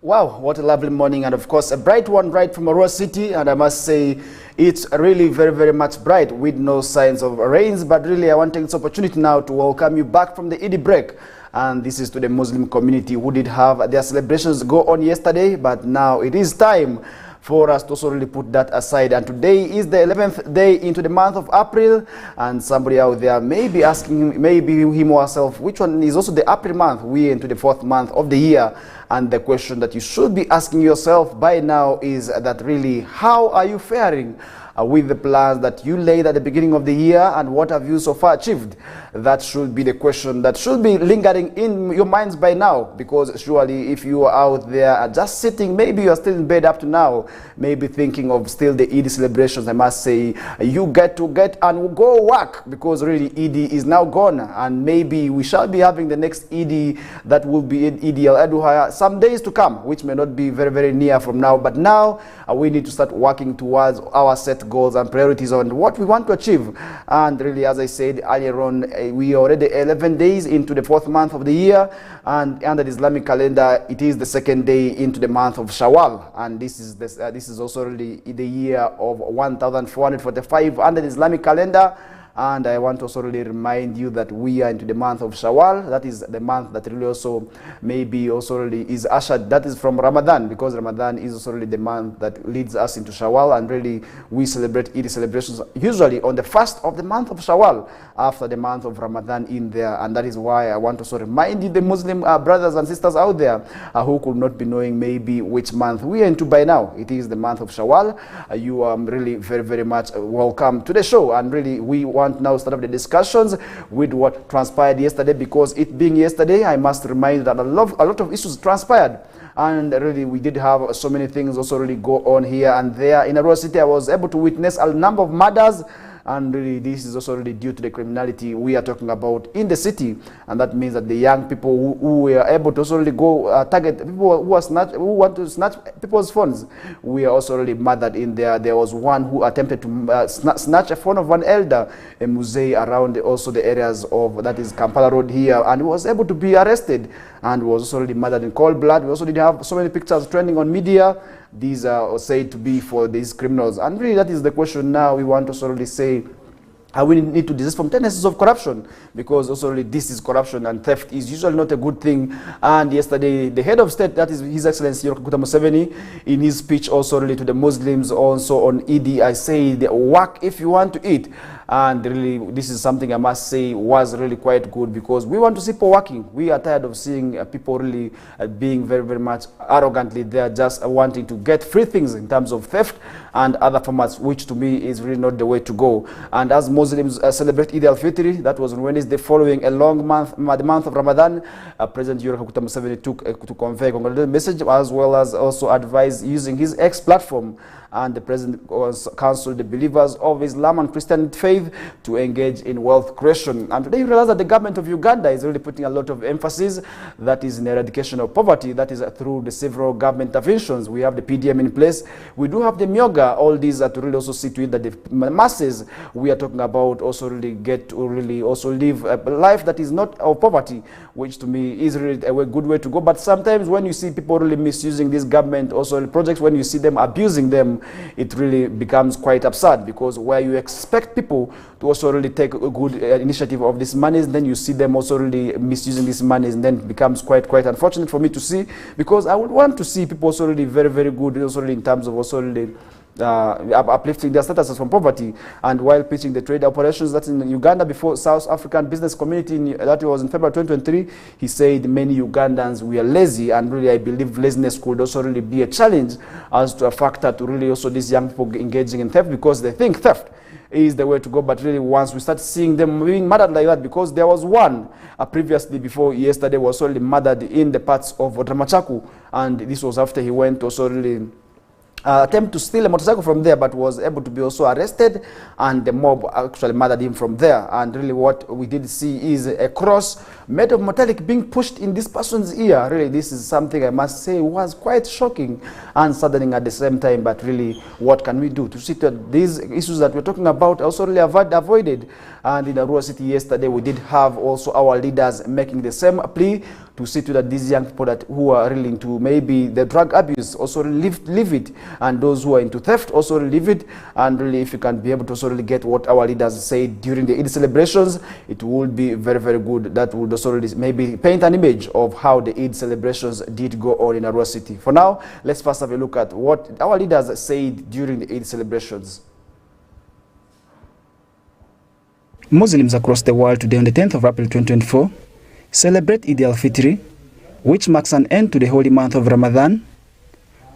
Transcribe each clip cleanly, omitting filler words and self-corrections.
Wow, what a lovely morning, and of course a bright one right from Arua City, and I must say it's really very much bright with no signs of rains. But really I want to take this opportunity now to welcome you back from the Eid break, and this is to the Muslim community who did have their celebrations go on yesterday, but now it is time for us to also really put that aside. And today is the 11th day into the month of April, and somebody out there may be asking, maybe him or herself, which one is also the April month? We are into the 4th month of the year, and the question that you should be asking yourself by now is that really, how are you faring with the plans that you laid at the beginning of the year, and what have you so far achieved? That should be the question that should be lingering in your minds by now, because surely if you are out there just sitting, maybe you are still in bed up to now, maybe thinking of still the Eid celebrations, I must say you get and go work, because really Eid is now gone, and maybe we shall be having the next Eid that will be Eid al-Adha some days to come, which may not be very near from now. But now we need to start working towards our set goals and priorities on what we want to achieve. And really, as I said earlier on, we are already 11 days into the 4th month of the year, and under the Islamic calendar it is the 2nd day into the month of Shawwal, and this is also really the year of 1445 under the Islamic calendar. And I want to also really remind you that we are into the month of Shawwal. That is the month that really also maybe also really is ushered, that is from Ramadan, because Ramadan is also really the month that leads us into Shawwal, and really we celebrate Eid celebrations usually on the 1st of the month of Shawwal, after the month of Ramadan in there. And that is why I want to also remind you, the Muslim brothers and sisters out there who could not be knowing maybe which month we are into by now. It is the month of Shawwal. You are really very much welcome to the show, and really we want now start up the discussions with what transpired yesterday, because it being yesterday, I must remind that a lot of issues transpired, and really we did have so many things also really go on here and there. In Arua City, I was able to witness a number of murders, and really this is also really due to the criminality we are talking about in the city. And that means that the young people who were able to also really go target people who want to snatch people's phones, we are also really murdered in there. There was one who attempted to snatch a phone of one elder, a muzee, around also the areas of, that is Kampala Road here, and was able to be arrested and was also really murdered in cold blood. We also did have so many pictures trending on media. These are said to be for these criminals, and really that is the question now. We want to sort of say, we need to desist from tendencies of corruption, because also really this is corruption, and theft is usually not a good thing. And yesterday, the head of state, that is His Excellency Yoweri Museveni, in his speech also really to the Muslims also on Eid, I say, work if you want to eat. And really, this is something I must say was really quite good, because we want to see people working. We are tired of seeing people really being very much arrogantly there, just wanting to get free things in terms of theft and other formats, which to me is really not the way to go. And as Muslims celebrate Eid al-Fitr, that was on Wednesday following a long month, the month of Ramadan, President Yoweri Museveni took to convey a congratulatory message, as well as also advise using his X platform. And the president counseled the believers of Islam and Christian faith to engage in wealth creation. And today you realize that the government of Uganda is really putting a lot of emphasis, that is in eradication of poverty, that is through the several government interventions. We have the PDM in place, we do have the Myoga, all these are to really also see to it that the masses we are talking about also really get to really also live a life that is not of poverty, which to me is really a good way to go. But sometimes when you see people really misusing these government also projects, when you see them abusing them, it really becomes quite absurd, because where you expect people to also really take a good initiative of these monies, then you see them also really misusing these monies, and then it becomes quite unfortunate for me to see, because I would want to see people also really very good also really in terms of also really uplifting their statuses from poverty. And while pitching the trade operations that's in Uganda before South African business community, that was in February 2023, he said many Ugandans were lazy, and really I believe laziness could also really be a challenge as to a factor to really also these young people engaging in theft, because they think theft is the way to go. But really once we start seeing them being murdered like that, because there was one previously before yesterday was already murdered in the parts of Otramachaku, and this was after he went also really attempt to steal a motorcycle from there, but was able to be also arrested, and the mob actually murdered him from there. And really what we did see is a cross made of metallic being pushed in this person's ear. Really this is something I must say was quite shocking and saddening at the same time. But really what can we do to see that these issues that we're talking about also really avoided? And in Arua City yesterday we did have also our leaders making the same plea to see to that these young people who are really into maybe the drug abuse also leave it, and those who are into theft also leave it. And really, if you can be able to also really get what our leaders say during the Eid celebrations, it would be very, very good. That would also really maybe paint an image of how the Eid celebrations did go on in Arua City. For now, let's first have a look at what our leaders said during the Eid celebrations. Muslims across the world today on the 10th of April 2024 celebrate Eid al-Fitr, which marks an end to the holy month of Ramadan,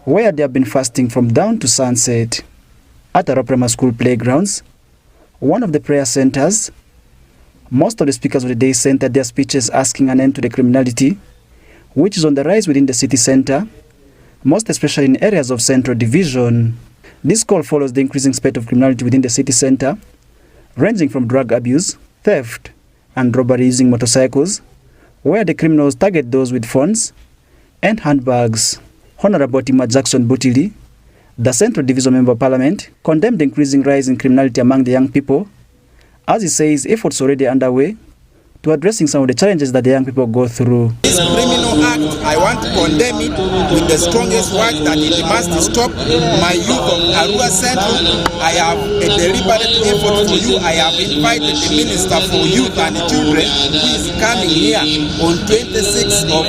where they have been fasting from dawn to sunset. At Arua Primary School playgrounds, one of the prayer centers, most of the speakers of the day centered their speeches asking an end to the criminality, which is on the rise within the city center, most especially in areas of Central Division. This call follows the increasing spate of criminality within the city center, ranging from drug abuse, theft, and robbery using motorcycles, where the criminals target those with phones and handbags. Honorable Tima Jackson Butili, the Central Division Member of Parliament, condemned the increasing rise in criminality among the young people, as he says efforts already underway to addressing some of the challenges that the young people go through. This criminal act, I want to condemn it with the strongest word that it must stop. My youth of Arua Central, I have a deliberate effort for you. I have invited the Minister for Youth and Children, who is coming here on 26th of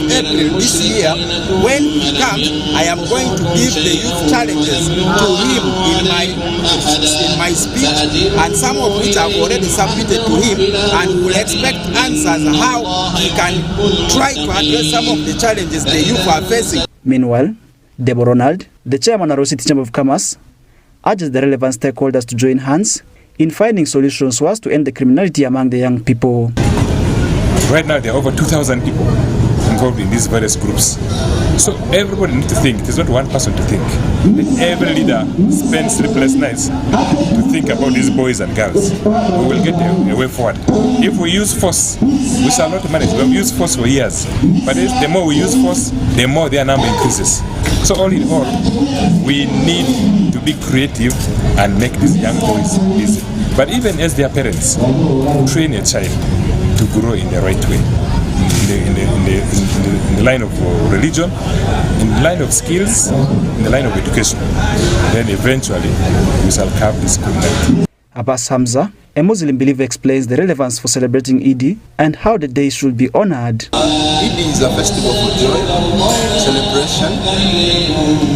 April this year. When he comes, I am going to give the youth challenges to him in my speech, and some of which I've already submitted to him, and will expect answers how he can try to address some of the challenges the youth are facing. Meanwhile, Deborah Ronald, the chairman of Arua City Chamber of Commerce, urges the relevant stakeholders to join hands in finding solutions so as to end the criminality among the young people. Right now, there are over 2,000 people involved in these various groups. So everybody needs to think. It is not one person to think. Every leader spends sleepless nights to think about these boys and girls. We will get a way forward. If we use force, we shall not manage. We have used force for years. But the more we use force, the more their number increases. So all in all, we need to be creative and make these young boys easy. But even as their parents, train a child to grow in the right way. In the line of religion, in the line of skills, in the line of education. Then eventually we shall curb this criminality. Abbas Hamza, a Muslim believer, explains the relevance for celebrating Eid and how the day should be honored. Eid is a festival for joy, celebration,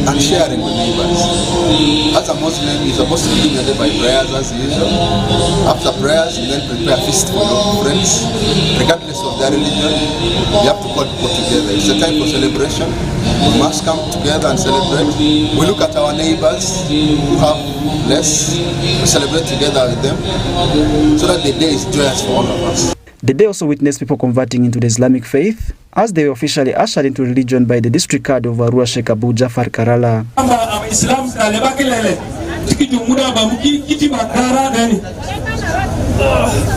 and sharing with neighbors. As a Muslim, you're supposed to begin your day by prayers as usual. After prayers, you then prepare a feast for your friends. Regardless of their religion, you have to call people together. It's a time for celebration. We must come together and celebrate. We look at our neighbors who have less. We celebrate together with them so that the day is joyous for all of us. The day also witnessed people converting into the Islamic faith as they were officially ushered into religion by the district card of Arua Sheikh Abu Jafar Karala.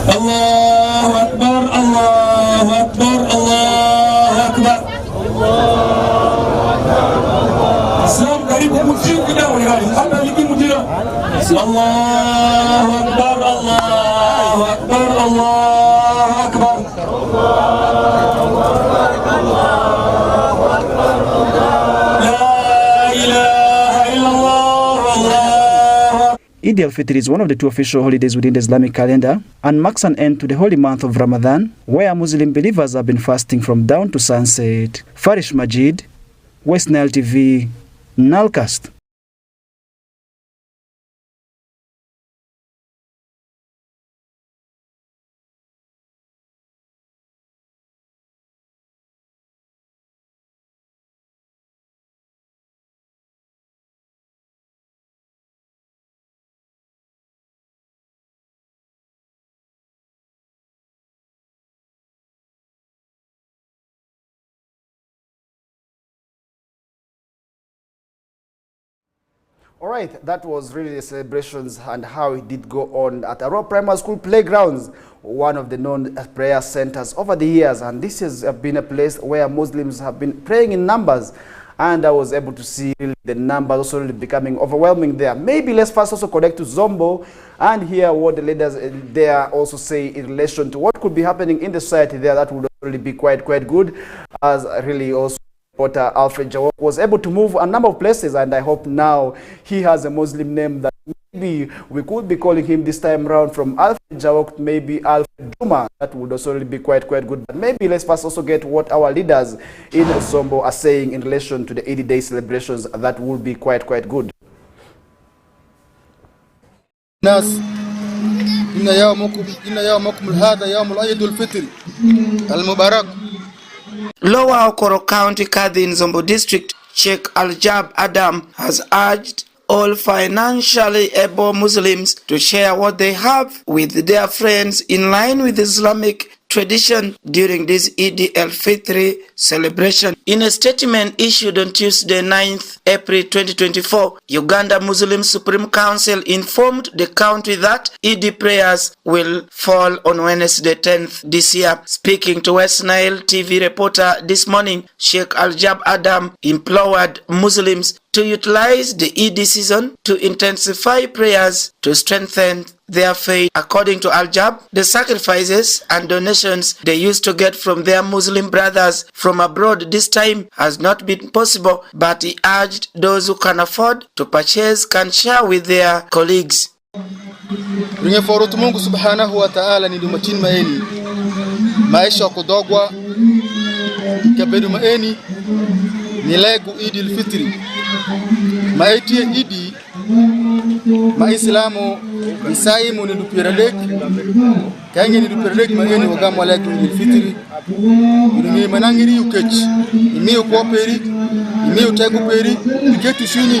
Allahu Akbar, Allahu Akbar, Allahu Akbar. Islam dari muslim kita melihat apa lagi mujizat. Allahu Akbar, Allahu Akbar, Allahu Akbar. Eid al-Fitr is one of the two official holidays within the Islamic calendar and marks an end to the holy month of Ramadan, where Muslim believers have been fasting from dawn to sunset. FARISH Majid, West Nile TV, Nalcast. All right, that was really the celebrations and how it did go on at Arua Primary School playgrounds, one of the known prayer centers over the years. And this has been a place where Muslims have been praying in numbers. and I was able to see really the numbers also really becoming overwhelming there. Maybe let's first also connect to Zombo and hear what the leaders there also say in relation to what could be happening in the society there. That would really be quite good, as really also reporter Alfred Jawok was able to move a number of places, and I hope now he has a Muslim name that maybe we could be calling him this time around from Alfred Jawok to maybe Alfred Juma. That would also really be quite good. But maybe let's first also get what our leaders in Zombo are saying in relation to the 80 day celebrations. That would be quite good. Nas inna yawmakum hadha yawmul Eid al-Fitr al-Mubarak. Lower Okoro County Kadhi in Zombo District, Sheikh Al-Jab Adam has urged all financially able Muslims to share what they have with their friends in line with Islamic tradition during this Eid al-Fitr celebration. In a statement issued on Tuesday 9th April 2024, Uganda Muslim Supreme Council informed the country that Eid prayers will fall on Wednesday 10th this year. Speaking to West Nile TV reporter this morning, Sheikh Al-Jab Adam implored Muslims to utilize the Eid season to intensify prayers to strengthen their faith. According to Al-Jab, the sacrifices and donations they used to get from their Muslim brothers from abroad this time has not been possible, but he urged those who can afford to purchase can share with their colleagues. Ringe forotu Mungu subhanahu wa ta'ala ni dumatin maeni maisha kudogwa kabedu maeni ni legu Eid al-Fitr maitie Eid Maislamu isaimu ni dupiradek kange ni dupiradek maeni wagamu legu Eid al-Fitr ni manangiri ukech imi ukoperi imi utegu peri iketu shuni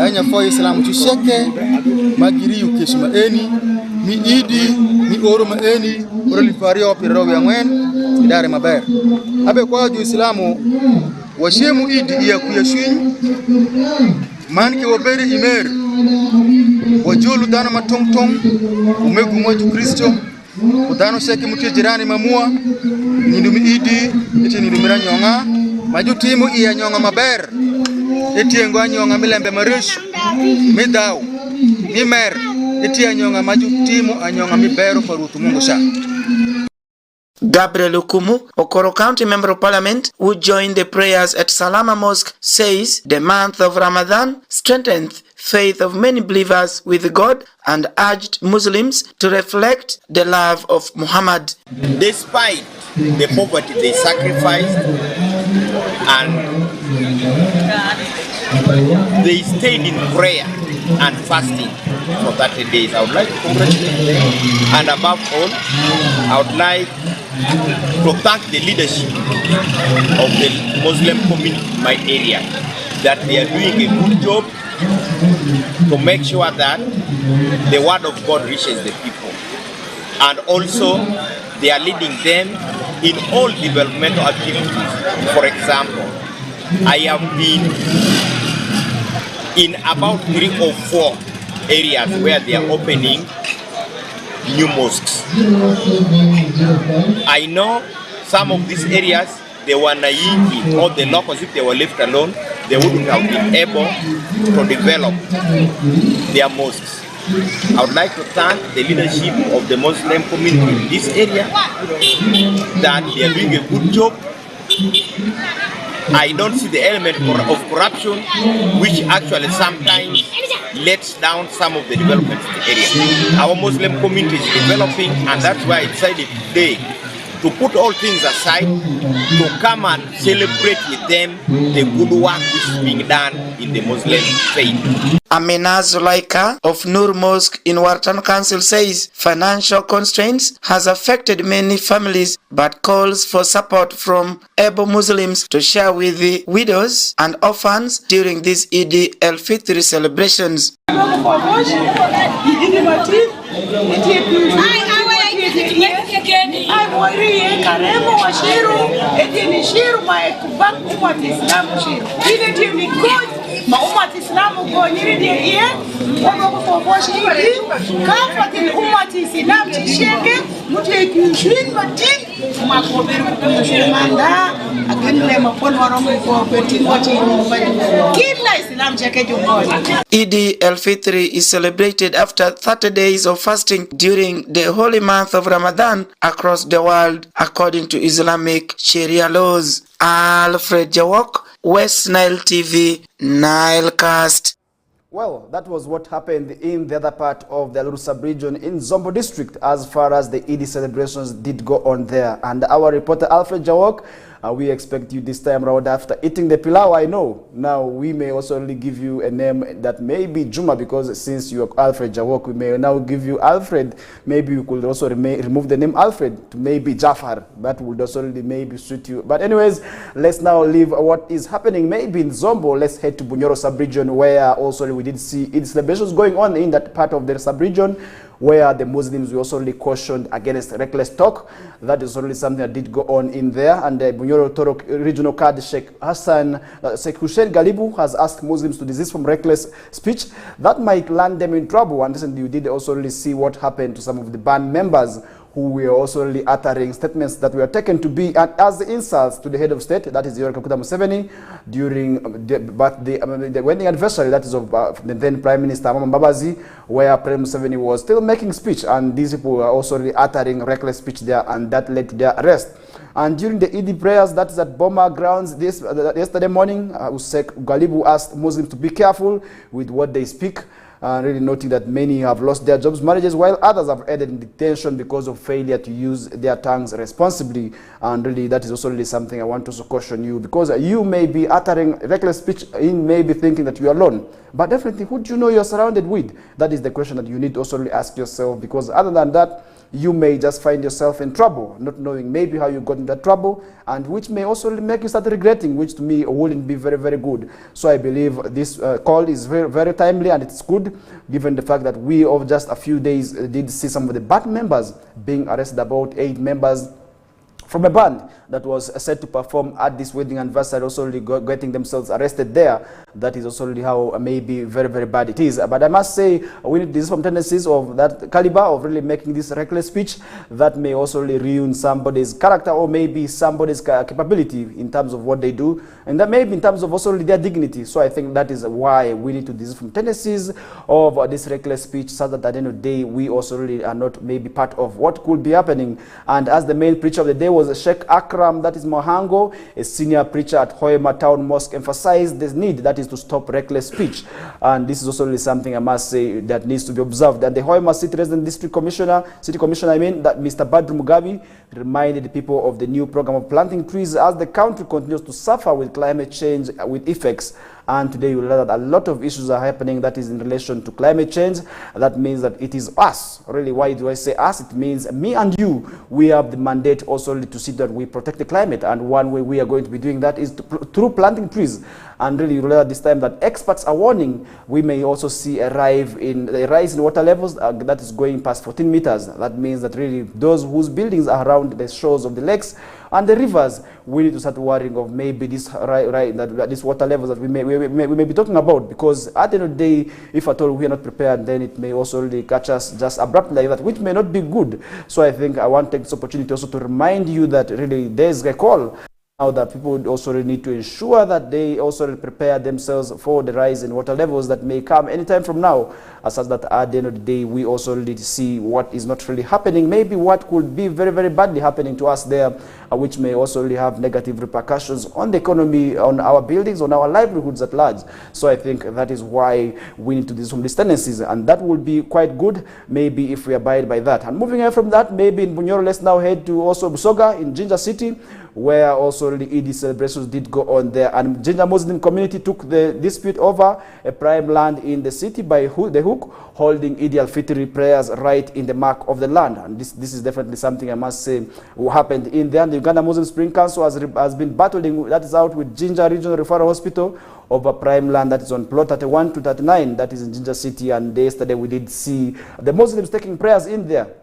anya fo Islamu tusheke magiri ukech maeni mi Idi mi oro maeni oro lifario piraro ya ngwen idare maber abe kwa ju Islamu washemu Eid ya kuyashwin manke wabere imer wajulu dana matongtong umegu moju Kristo udano sheki mutie jirani mamua nindumi Eid eti nindumira nyonga majutimu iya nyonga maber eti ngo nyonga milembe marish midau mimer eti nyonga majutimu anyonga mibero parutu Mungu sha. Gabriel Okumu, Okoro County Member of Parliament, who joined the prayers at Salama Mosque, says the month of Ramadan strengthened faith of many believers with God and urged Muslims to reflect the love of Muhammad. Despite the poverty they sacrificed and they stayed in prayer and fasting for 30 days. I would like to congratulate them, and above all, I would like to thank the leadership of the Muslim community in my area, that they are doing a good job to make sure that the word of God reaches the people, and also they are leading them in all developmental activities. For example, I have been in about 3 or 4 areas where they are opening new mosques. I know some of these areas, they were naive, or the locals, if they were left alone, they wouldn't have been able to develop their mosques. I would like to thank the leadership of the Muslim community in this area, that they are doing a good job. I don't see the element of corruption, which actually sometimes lets down some of the developments in the area. Our Muslim community is developing, and that's why I decided today to put all things aside, to come and celebrate with them the good work which is being done in the Muslim faith. Amina Zulaika of Nur Mosque in Wartan Council says financial constraints has affected many families, but calls for support from able Muslims to share with the widows and orphans during these Eid al-Fitr celebrations. Umat Islam ko nyiri de iye ko ko boshi kafa til umat Islam shege mutai ku shin matin Eid al-Fitr is celebrated after 30 days of fasting during the holy month of Ramadan across the world according to Islamic Sharia laws. Alfred Jawok, West Nile TV, Nilecast. Well, that was what happened in the other part of the Al-Rusab region in Zombo district as far as the Eid celebrations did go on there. And our reporter Alfred Jawok, we expect you this time around after eating the pilau, I know. Now, we may also only give you a name that may be Juma, because since you are Alfred Jawok, we may now give you Alfred. Maybe we could also remove the name Alfred to maybe Jafar. That would also really maybe suit you. But anyways, let's now leave what is happening maybe in Zombo. Let's head to Bunyoro sub-region, where also we did see Eid celebrations going on in that part of the sub-region, where the Muslims were also cautioned against reckless talk. That is only something that did go on in there. And the Bunyoro Torok regional card Sheikh Hussein Galibu has asked Muslims to desist from reckless speech that might land them in trouble. And recently you did also really see what happened to some of the band members who were also really uttering statements that were taken to be as insults to the head of state, that is Yoweri Kaguta Museveni, during the wedding anniversary, that is of the then Prime Minister Mama Mbabazi, where President Museveni was still making speech, and these people were also really uttering reckless speech there, and that led to their arrest. And during the Eid prayers, that is at Boma grounds yesterday morning, Sheikh Galibu asked Muslims to be careful with what they speak, really noting that many have lost their jobs, marriages, while others have ended in detention because of failure to use their tongues responsibly. And really, that is also really something I want to also caution you, because you may be uttering reckless speech, in maybe thinking that you are alone. But definitely, who do you know you're surrounded with? That is the question that you need to also really ask yourself, because other than that, you may just find yourself in trouble, not knowing maybe how you got into that trouble, and which may also make you start regretting, which to me wouldn't be very, very good. So I believe this call is very, very timely, and it's good, given the fact that we, over just a few days, did see some of the band members being arrested, about 8 members from a band that was set to perform at this wedding anniversary, also really getting themselves arrested there. That is also really how maybe very, very bad it is. But I must say, we need these from tendencies of that caliber of really making this reckless speech that may also really ruin somebody's character, or maybe somebody's capability in terms of what they do, and that maybe in terms of also really their dignity. So I think that is why we need to desist from tendencies of this reckless speech, so that at the end of the day, we also really are not maybe part of what could be happening. And as the main preacher of the day was Sheikh Akram, that is Mohango, a senior preacher at Hoima Town Mosque, emphasized this need, that is to stop reckless speech. And this is also really something I must say that needs to be observed. And the Hoima City Resident City Commissioner, that Mr. Badru Mugabe, reminded the people of the new program of planting trees as the country continues to suffer with climate change with effects. And today you will learn that a lot of issues are happening that is in relation to climate change. That means that it is us. Really, why do I say us? It means me and you. We have the mandate also to see that we protect the climate. And one way we are going to be doing that is through planting trees. And really, you will learn this time that experts are warning we may also see a rise in water levels that is going past 14 meters. That means that really those whose buildings are around the shores of the lakes and the rivers, we need to start worrying of maybe this this water levels that we may be talking about, because at the end of the day, if at all we are not prepared, then it may also really catch us just abruptly like that, which may not be good. So I think I want to take this opportunity also to remind you that really there is a call now that people would also really need to ensure that they also prepare themselves for the rise in water levels that may come anytime from now, as such that at the end of the day, we also need to see what is not really happening, maybe what could be very, very badly happening to us there, which may also really have negative repercussions on the economy, on our buildings, on our livelihoods at large. So I think that is why we need to do some these tendencies, and that will be quite good, maybe if we abide by that. And moving away from that, maybe in Bunyoro, let's now head to also Busoga in Jinja City, where also the Eid celebrations did go on there. And Jinja Muslim community took the dispute over a prime land in the city by the hook, holding Eid al-Fitr prayers right in the mark of the land. And this is definitely something I must say happened in there. The Uganda Muslim Spring Council has been battling, that is out with Jinja Regional Referral Hospital, over prime land that is on plot 31 to 39, that is in Jinja City. And yesterday we did see the Muslims taking prayers in there.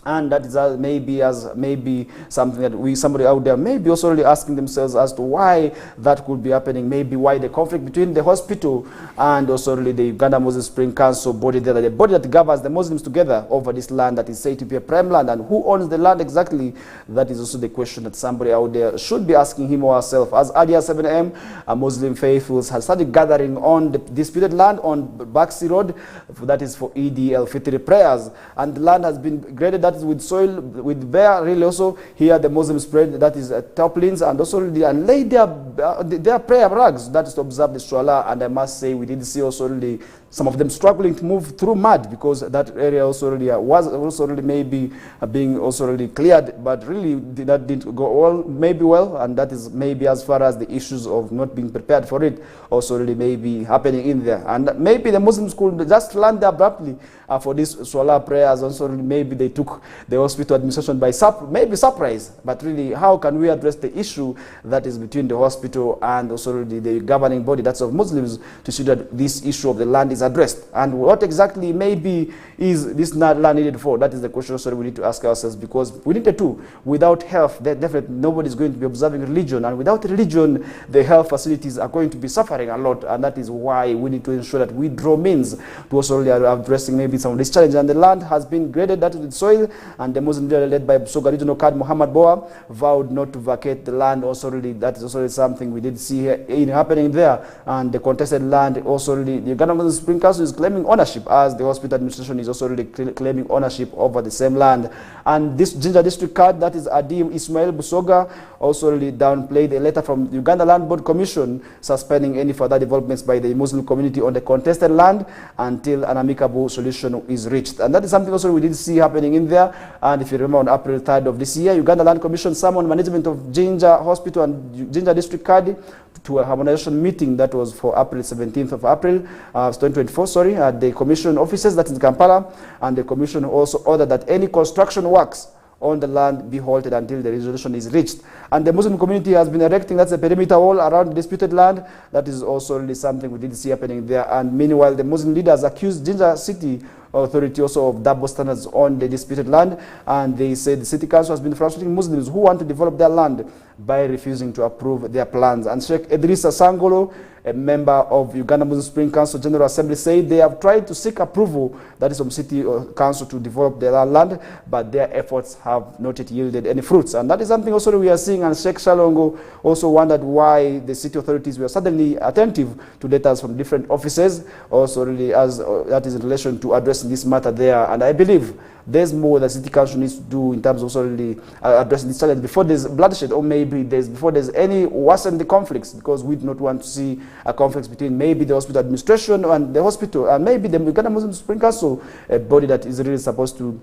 And that is maybe something that somebody out there maybe also really asking themselves as to why that could be happening, maybe why the conflict between the hospital and also really the Uganda Muslim Spring Council body there, the body that governs the Muslims together over this land that is said to be a prime land, and who owns the land exactly. That is also the question that somebody out there should be asking him or herself. As early as 7 a.m., Muslim faithfuls has started gathering on the disputed land on Baxi Road, that is for Eid al-Fitr prayers, and the land has been graded, that is with soil, with bare, really also here the Muslims spread, that is tarpaulins, and also and lay their prayer rugs, that is to observe the Salah. And I must say we did see also really some of them struggling to move through mud, because that area also really was also really maybe being also really cleared, but really that didn't go all maybe well, and that is maybe as far as the issues of not being prepared for it also really maybe happening in there. And maybe the Muslims could just land abruptly for these Salah prayers. Also really maybe they took the hospital administration by maybe surprise, but really how can we address the issue that is between the hospital and also really the governing body, that's of Muslims, to see that this issue of the land is addressed, and what exactly maybe is this land needed for? That is the question also we need to ask ourselves, because we need to. Without health, definitely nobody is going to be observing religion, and without religion, the health facilities are going to be suffering a lot, and that is why we need to ensure that we draw means to also really addressing maybe some of this challenge. And the land has been graded, that is with soil, and the Muslim leader led by Busoga Regional Card Muhammad Boa vowed not to vacate the land. Also really that is also really something we did see here happening there, and the contested land also really the Uganda Muslim Spring Council is claiming ownership, as the hospital administration is also really claiming ownership over the same land. And this Jinja District Card, that is Adim Ismail Busoga, also really downplayed a letter from the Uganda Land Board Commission suspending any further developments by the Muslim community on the contested land until an amicable solution is reached. And that is something also we did see happening in there. And if you remember, on April 3rd of this year, Uganda Land Commission summoned management of Jinja Hospital and Jinja District Card to a harmonization meeting that was for April 17th of April 2024, sorry, at the commission offices, that is in Kampala. And the commission also ordered that any construction works on the land be halted until the resolution is reached. And the Muslim community has been erecting, that's a perimeter wall around the disputed land. That is also really something we did see happening there. And meanwhile, the Muslim leaders accused Jinja City Authority also of double standards on the disputed land, and they said the city council has been frustrating Muslims who want to develop their land by refusing to approve their plans. And Sheikh Idrissa Sangolo, a member of Uganda Muslim Spring Council General Assembly, said they have tried to seek approval, that is from city council, to develop their land, but their efforts have not yet yielded any fruits. And that is something also we are seeing. And Sheikh Shalongo also wondered why the city authorities were suddenly attentive to letters from different offices, also really as that is in relation to addressing this matter there. And I believe there's more that city council needs to do in terms of also really addressing this challenge before there's bloodshed, or maybe before there's any worsen the conflicts, because we do not want to see a conflict between maybe the hospital administration and the hospital, and maybe the Uganda Muslim Spring Council, a body that is really supposed to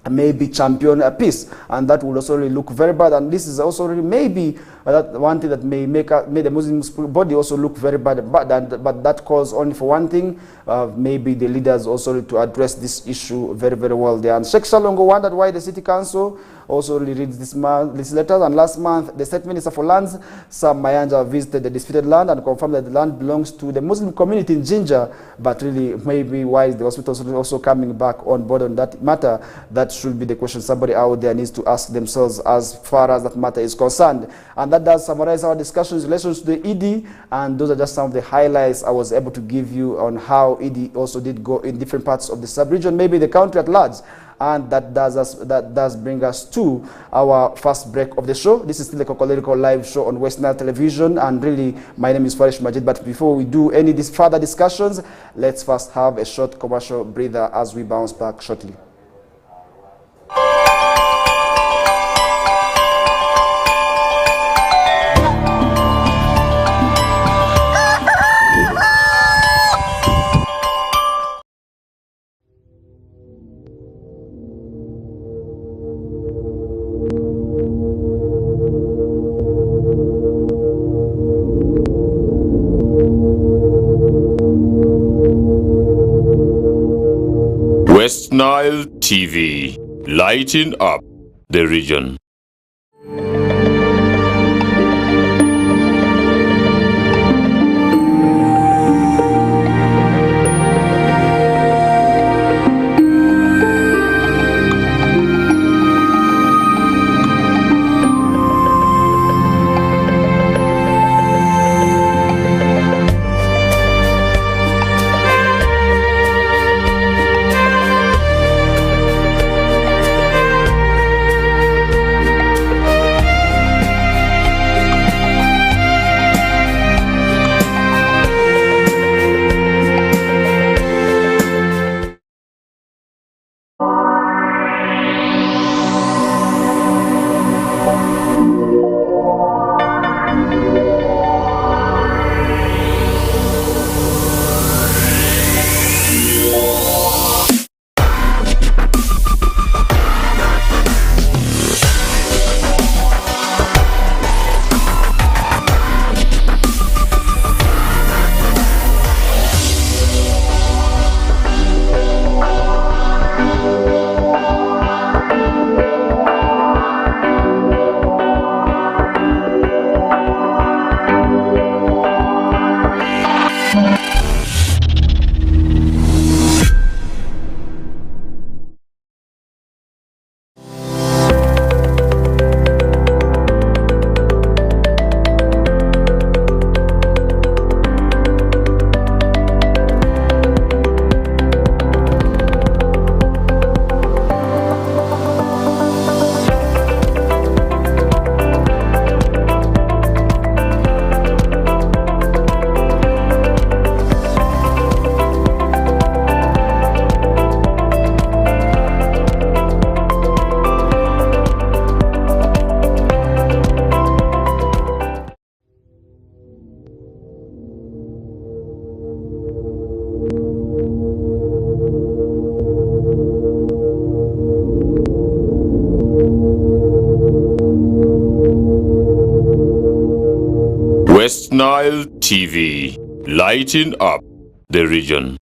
maybe champion a peace, and that would also really look very bad. And this is also really maybe that one thing that may make the Muslim body also look very bad, but that calls only for one thing, maybe the leaders also need to address this issue very, very well there. And Sheikh Shalongo wondered why the city council also really reads this letter. And last month, the State Minister for Lands, Sam Mayanja, visited the disputed land and confirmed that the land belongs to the Muslim community in Jinja, but really maybe why is the hospital also coming back on board on that matter? That should be the question somebody out there needs to ask themselves as far as that matter is concerned. And that does summarize our discussions in relation to the ED, and those are just some of the highlights I was able to give you on how ED also did go in different parts of the sub-region, maybe the country at large. And that does bring us to our first break of the show. This is still the Kokoliriko live show on West Nile Television, and really my name is FARISH MAJID. But before we do any further discussions, let's first have a short commercial breather as we bounce back shortly. West Nile TV, lighting up the region. West Nile TV, lighting up the region.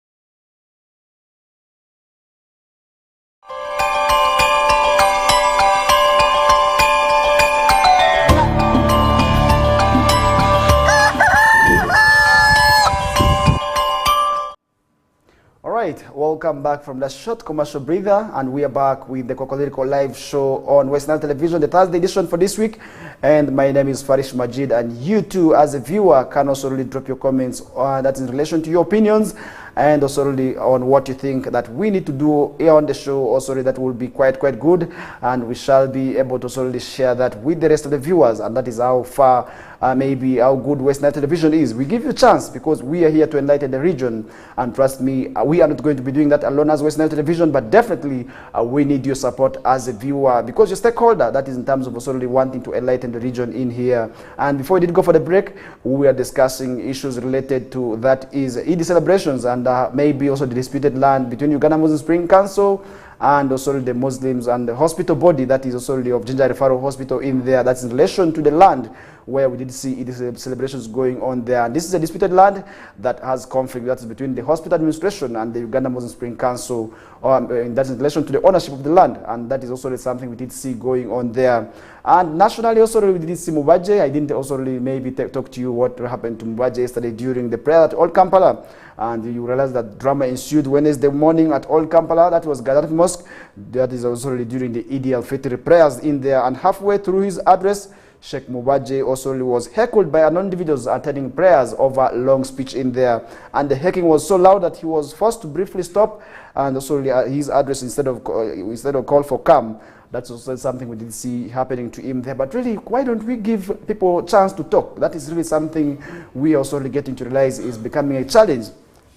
Alright, welcome back from that short commercial breather, and we are back with the Kokoliriko live show on West Nile Television, the Thursday edition for this week. And my name is FARISH Majid, and you too, as a viewer, can also really drop your comments that's in relation to your opinions, and also really on what you think that we need to do here on the show. Also really that will be quite good, and we shall be able to also really share that with the rest of the viewers, and that is how far maybe how good West Nile Television is. We give you a chance because we are here to enlighten the region, and trust me, we are not going to be doing that alone as West Nile Television, but definitely we need your support as a viewer, because you're a stakeholder, that is in terms of also really wanting to enlighten the region in here. And before we did go for the break, we are discussing issues related to that is Eid celebrations, and maybe also the disputed land between Uganda Muslim Spring Council and also the Muslims and the hospital body that is also of Ginger Referral Hospital in there. That's in relation to the land where we did see Eid celebrations going on there. And this is a disputed land that has conflict that is between the hospital administration and the Uganda Muslim Spring Council. That's in relation to the ownership of the land, and that is also something we did see going on there. And nationally also we did see Mubaje. I didn't also really maybe talk to you what happened to Mubaje yesterday during the prayer at Old Kampala. And you realize that drama ensued Wednesday morning at Old Kampala. That was Gaddafi Mosque. That is also really during the Eid al-Fitr prayers in there. And halfway through his address, Sheikh Mubaje also was heckled by an individuals attending prayers over a long speech in there. And the heckling was so loud that he was forced to briefly stop, and also his address instead of call for calm. That's also something we did see happening to him there. But really, why don't we give people a chance to talk? That is really something we also really getting to realize is becoming a challenge.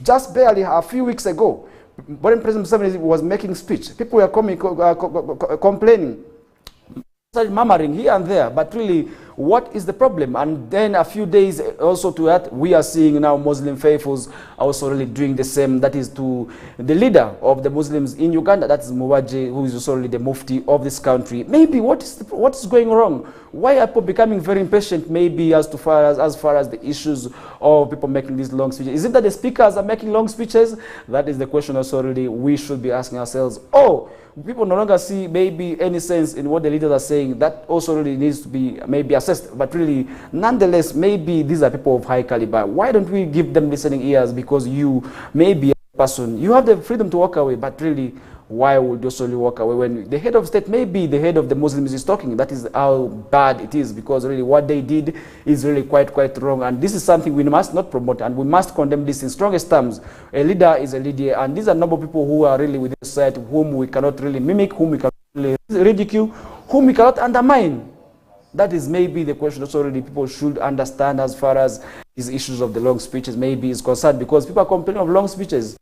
Just barely a few weeks ago, when President Museveni was making speech, people were complaining, started murmuring here and there, but really, what is the problem? And then a few days also to that, we are seeing now Muslim faithfuls also really doing the same. That is to the leader of the Muslims in Uganda, that is Mubaje, who is also really the mufti of this country. Maybe what is going wrong? Why are people becoming very impatient? Maybe as far as the issues of people making these long speeches. Is it that the speakers are making long speeches? That is the question also really we should be asking ourselves. Oh, people no longer see maybe any sense in what the leaders are saying. That also really needs to be maybe assessed. But really, nonetheless, maybe these are people of high caliber. Why don't we give them listening ears? Because you may be a person, you have the freedom to walk away, but really, why would you solely walk away when the head of state, maybe the head of the Muslims is talking? That is how bad it is, because really what they did is really quite wrong, and this is something we must not promote, and we must condemn this in strongest terms. A leader is a leader, and these are noble people who are really within society, whom we cannot really mimic, whom we cannot really ridicule, whom we cannot undermine. That is maybe the question also really people should understand as far as these issues of the long speeches maybe is concerned, because people are complaining of long speeches.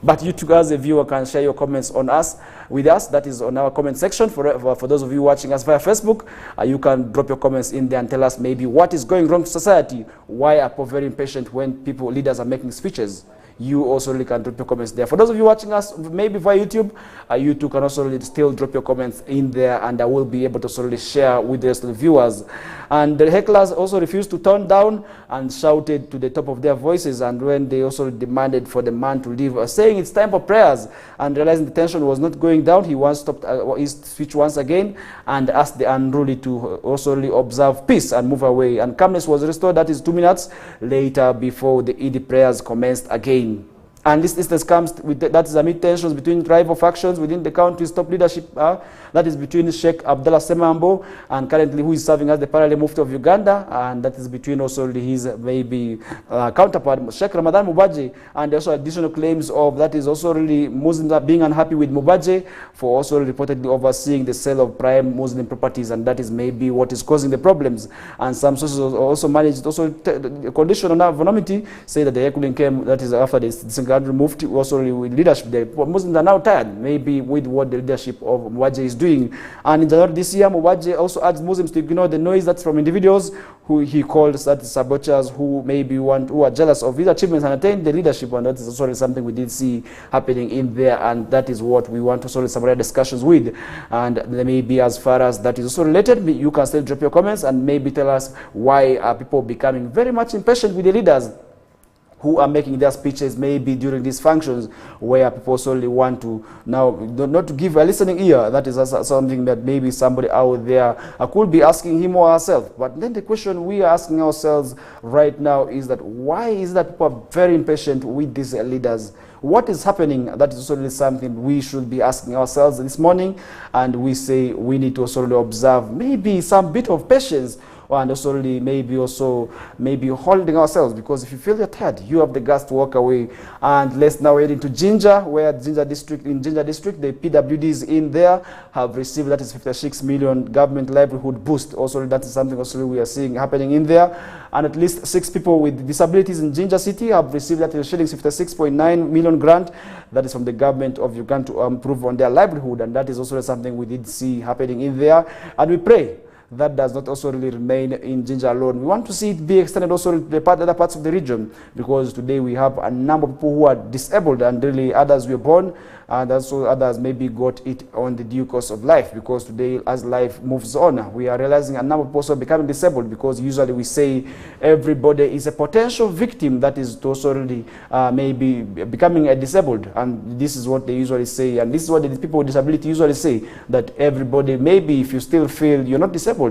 But you too, as a viewer, can share your comments with us. That is on our comment section. For those of you watching us via Facebook, you can drop your comments in there and tell us maybe what is going wrong to society. Why are people very impatient when leaders are making speeches? You also really can drop your comments there. For those of you watching us maybe via YouTube, you too can also really still drop your comments in there, and I will be able to solely share with the rest of the viewers. And the hecklers also refused to turn down and shouted to the top of their voices, and when they also demanded for the man to leave, saying it's time for prayers, and realizing the tension was not going down, he once stopped his speech once again and asked the unruly to also really observe peace and move away. And calmness was restored, that is 2 minutes later, before the Eid prayers commenced again. And this instance comes with that is amid tensions between rival factions within the country's top leadership. That is between Sheikh Abdallah Semambo, and currently who is serving as the parallel mufti of Uganda, and that is between also his maybe counterpart Sheikh Ramadan Mubaje, and also additional claims of that is also really Muslims are being unhappy with Mubaje for also reportedly overseeing the sale of prime Muslim properties, and that is maybe what is causing the problems. And some sources also managed also condition of anonymity say that the heckling came, that is after the country Mufti also with leadership. The Muslims are now tired, maybe with what the leadership of Mwaje is doing. And in January this year, Mwaje also urged Muslims to ignore the noise that's from individuals who he called saboteurs, who maybe who are jealous of his achievements and attain the leadership. And that is also something we did see happening in there, and that is what we want to sort of summarize discussions with. And maybe as far as that is also related, you can still drop your comments and maybe tell us why are people becoming very much impatient with the leaders who are making their speeches maybe during these functions where people solely want to now not to give a listening ear. That is something that maybe somebody out there could be asking him or herself. But then the question we are asking ourselves right now is that why is that people are very impatient with these leaders? What is happening? That is also something we should be asking ourselves this morning, and we say we need to also observe maybe some bit of patience, and also maybe holding ourselves, because if you feel you're tired, you have the guts to walk away. And let's now head into Jinja, where in Jinja district, the PWDs in there have received, that is 56 million government livelihood boost. Also, that is something also we are seeing happening in there. And at least 6 people with disabilities in Jinja city have received that is shillings 56.9 million grant. That is from the government of Uganda to improve on their livelihood. And that is also something we did see happening in there. And we pray that does not also really remain in Jinja alone. We want to see it be extended also to the other parts of the region, because today we have a number of people who are disabled, and really others were born, and also others maybe got it on the due course of life, because today as life moves on, we are realizing a number of people are becoming disabled, because usually we say everybody is a potential victim that is also really maybe becoming a disabled, and this is what they usually say, and this is what the people with disability usually say, that everybody, maybe if you still feel you're not disabled,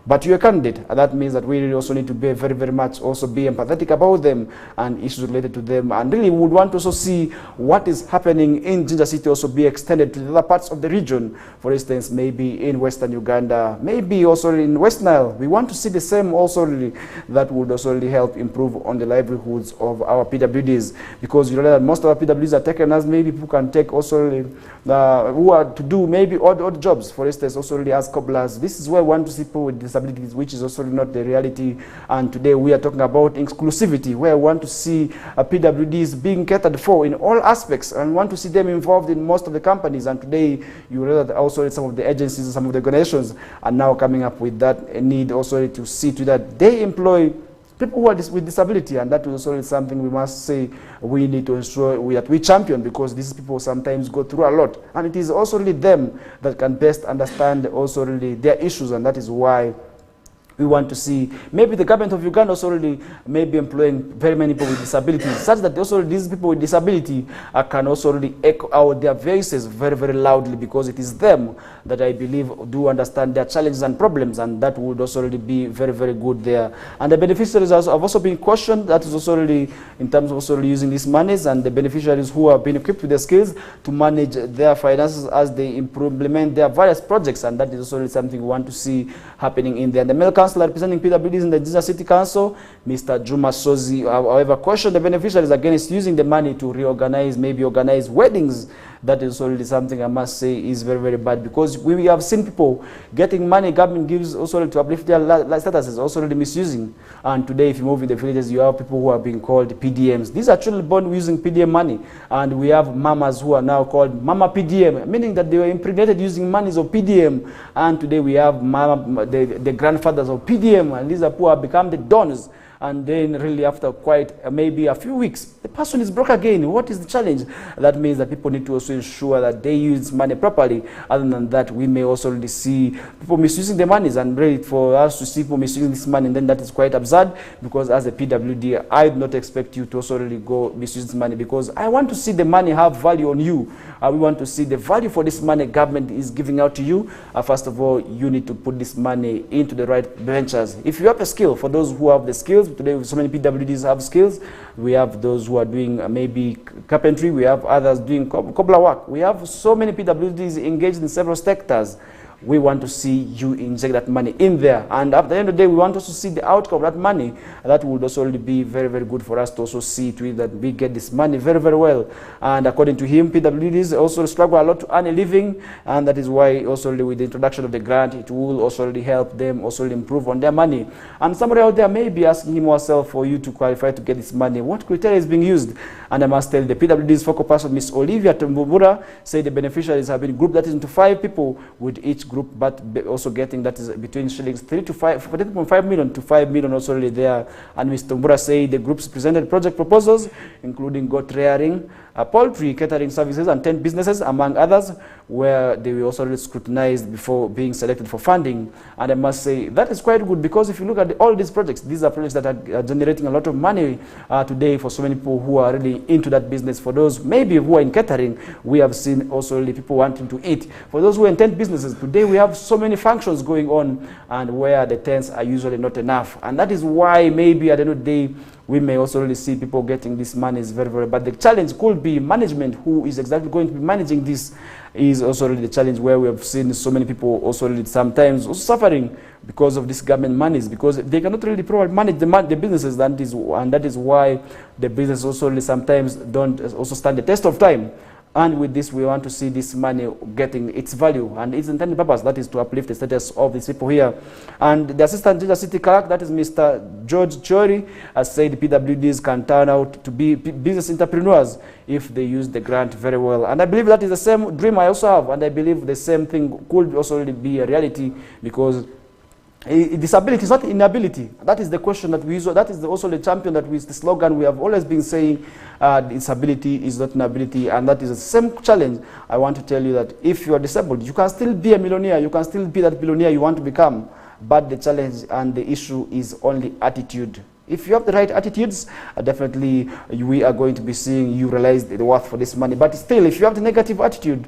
but you're a candidate, and that means that we really also need to be very, very much also be empathetic about them and issues related to them, and really would want to also see what is happening in Jinja City also be extended to the other parts of the region. For instance, maybe in Western Uganda, maybe also in West Nile. We want to see the same also really, that would also really help improve on the livelihoods of our PWDs, because you know that most of our PWDs are taken as maybe people can take also really, who are to do maybe odd jobs. For instance, also really as cobblers. This is where we want to see people with disabilities, which is also not the reality. And today we are talking about inclusivity, where we want to see PWDs being catered for in all aspects, and want to see them involved in most of the companies. And today you know that also some of the agencies and some of the organizations are now coming up with that need also to see to that they employ people who are with disability, and that is also something we must say we need to ensure that we champion, because these people sometimes go through a lot, and it is also really them that can best understand also really their issues, and that is why we want to see maybe the government of Uganda also really maybe employing very many people with disabilities, such that also these people with disability can also really echo out their voices very, very loudly, because it is them that I believe do understand their challenges and problems, and that would also really be very, very good there. And the beneficiaries have also been questioned. That is also really in terms of also really using these monies, and the beneficiaries who have been equipped with the skills to manage their finances as they implement their various projects, and that is also really something we want to see happening in there. And the male councillor representing PWDs in the Jinja City Council, Mr. Juma Sozi, however, questioned the beneficiaries against using the money to reorganize, maybe organize weddings. That is already something I must say is very, very bad, because we have seen people getting money government gives also to uplift their statuses, also already misusing. And today, if you move in the villages, you have people who are being called PDMs. These are children born using PDM money, and we have mamas who are now called Mama PDM, meaning that they were impregnated using monies of PDM. And today we have the grandfathers of PDM, and these are who have become the dons. And then really after quite maybe a few weeks, the person is broke again. What is the challenge? That means that people need to also ensure that they use money properly. Other than that, we may also really see people misusing the monies, and really for us to see people misusing this money, and then that is quite absurd, because as a PWD, I do not expect you to also really go misuse this money, because I want to see the money have value on you. We want to see the value for this money government is giving out to you. First of all, you need to put this money into the right ventures. If you have a skill, for those who have the skills, today so many PWDs have skills. We have those who are doing maybe carpentry. We have others doing cobbler work. We have so many PWDs engaged in several sectors. we want to see you inject that money in there. And at the end of the day, we want also to see the outcome of that money. That would also be very, very good for us to also see to it that we get this money very, very well. And according to him, PWDs also struggle a lot to earn a living, and that is why also with the introduction of the grant, it will also help them also improve on their money. And somebody out there may be asking him or herself, for you to qualify to get this money, what criteria is being used? And I must tell the PWD's focal person, Ms. Olivia Tumbura, say the beneficiaries have been grouped that is into 5 people, with each group but also getting that is between shillings 3.5 million to 5 million also really there. And Ms. Tumbura say the groups presented project proposals including goat rearing, poultry, catering services, and 10 businesses, among others, where they were also scrutinized before being selected for funding. And I must say that is quite good, because if you look at all these projects, these are projects that are generating a lot of money today for so many people who are really into that business. For those maybe who are in catering, we have seen also really people wanting to eat. For those who are in tent businesses, today we have so many functions going on, and where the tents are usually not enough. And that is why maybe at the end of the day, we may also really see people getting this money is very, very, but the challenge could be management. Who is exactly going to be managing this is also really the challenge, where we have seen so many people also really sometimes also suffering because of this government monies, because they cannot really probably manage the businesses, and that is why the business also really sometimes don't also stand the test of time. And with this, we want to see this money getting its value and its intended purpose, that is to uplift the status of these people here. And the Assistant Ginger City Clerk, that is Mr. George Chori, has said PWDs can turn out to be business entrepreneurs if they use the grant very well. And I believe that is the same dream I also have, and I believe the same thing could also really be a reality, because disability is not inability. That is the question that we use. That is also the champion, that the slogan we have always been saying, disability is not inability, and that is the same challenge. I want to tell you that if you are disabled, you can still be a millionaire, you can still be that billionaire you want to become, but the challenge and the issue is only attitude. If you have the right attitudes, definitely we are going to be seeing you realize the worth for this money. But still, if you have the negative attitude,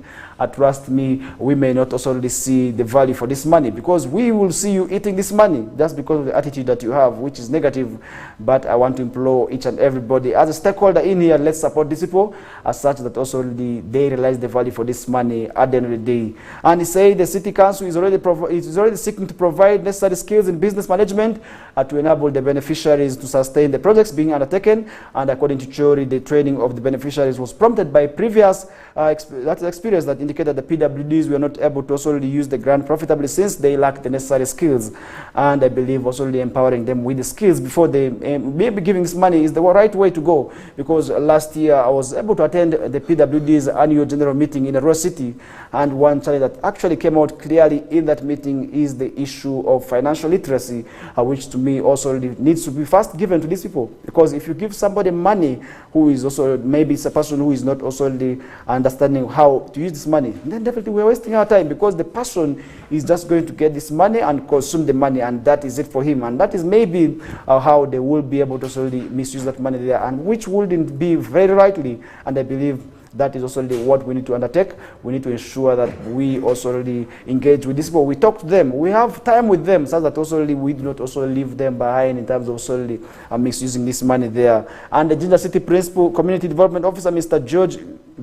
trust me, we may not also really see the value for this money, because we will see you eating this money just because of the attitude that you have, which is negative. But I want to implore each and everybody, as a stakeholder in here, let's support these people as such that also they realize the value for this money at the end of the day. And he said the City Council is already seeking to provide necessary skills in business management to enable the beneficiaries to sustain the projects being undertaken. And according to Chori, the training of the beneficiaries was prompted by previous experience that indicated the PWDs were not able to also really use the grant profitably since they lack the necessary skills. And I believe also really empowering them with the skills before they maybe giving this money is the right way to go, because last year I was able to attend the PWD's annual general meeting in Arua City, and one challenge that actually came out clearly in that meeting is the issue of financial literacy, which to me also really needs to be first given to these people. Because if you give somebody money who is also maybe it's a person who is not also really understanding how to use this money, then definitely we're wasting our time, because the person is just going to get this money and consume the money, and that is it for him. And that is maybe how they will be able to also really misuse that money there, and which wouldn't be very rightly. And I believe that is also what we need to undertake. We need to ensure that we also really engage with these people. We talk to them. We have time with them, so that also really we do not also leave them behind in terms of also really misusing this money there. And the Ginger City Principal Community Development Officer, Mr.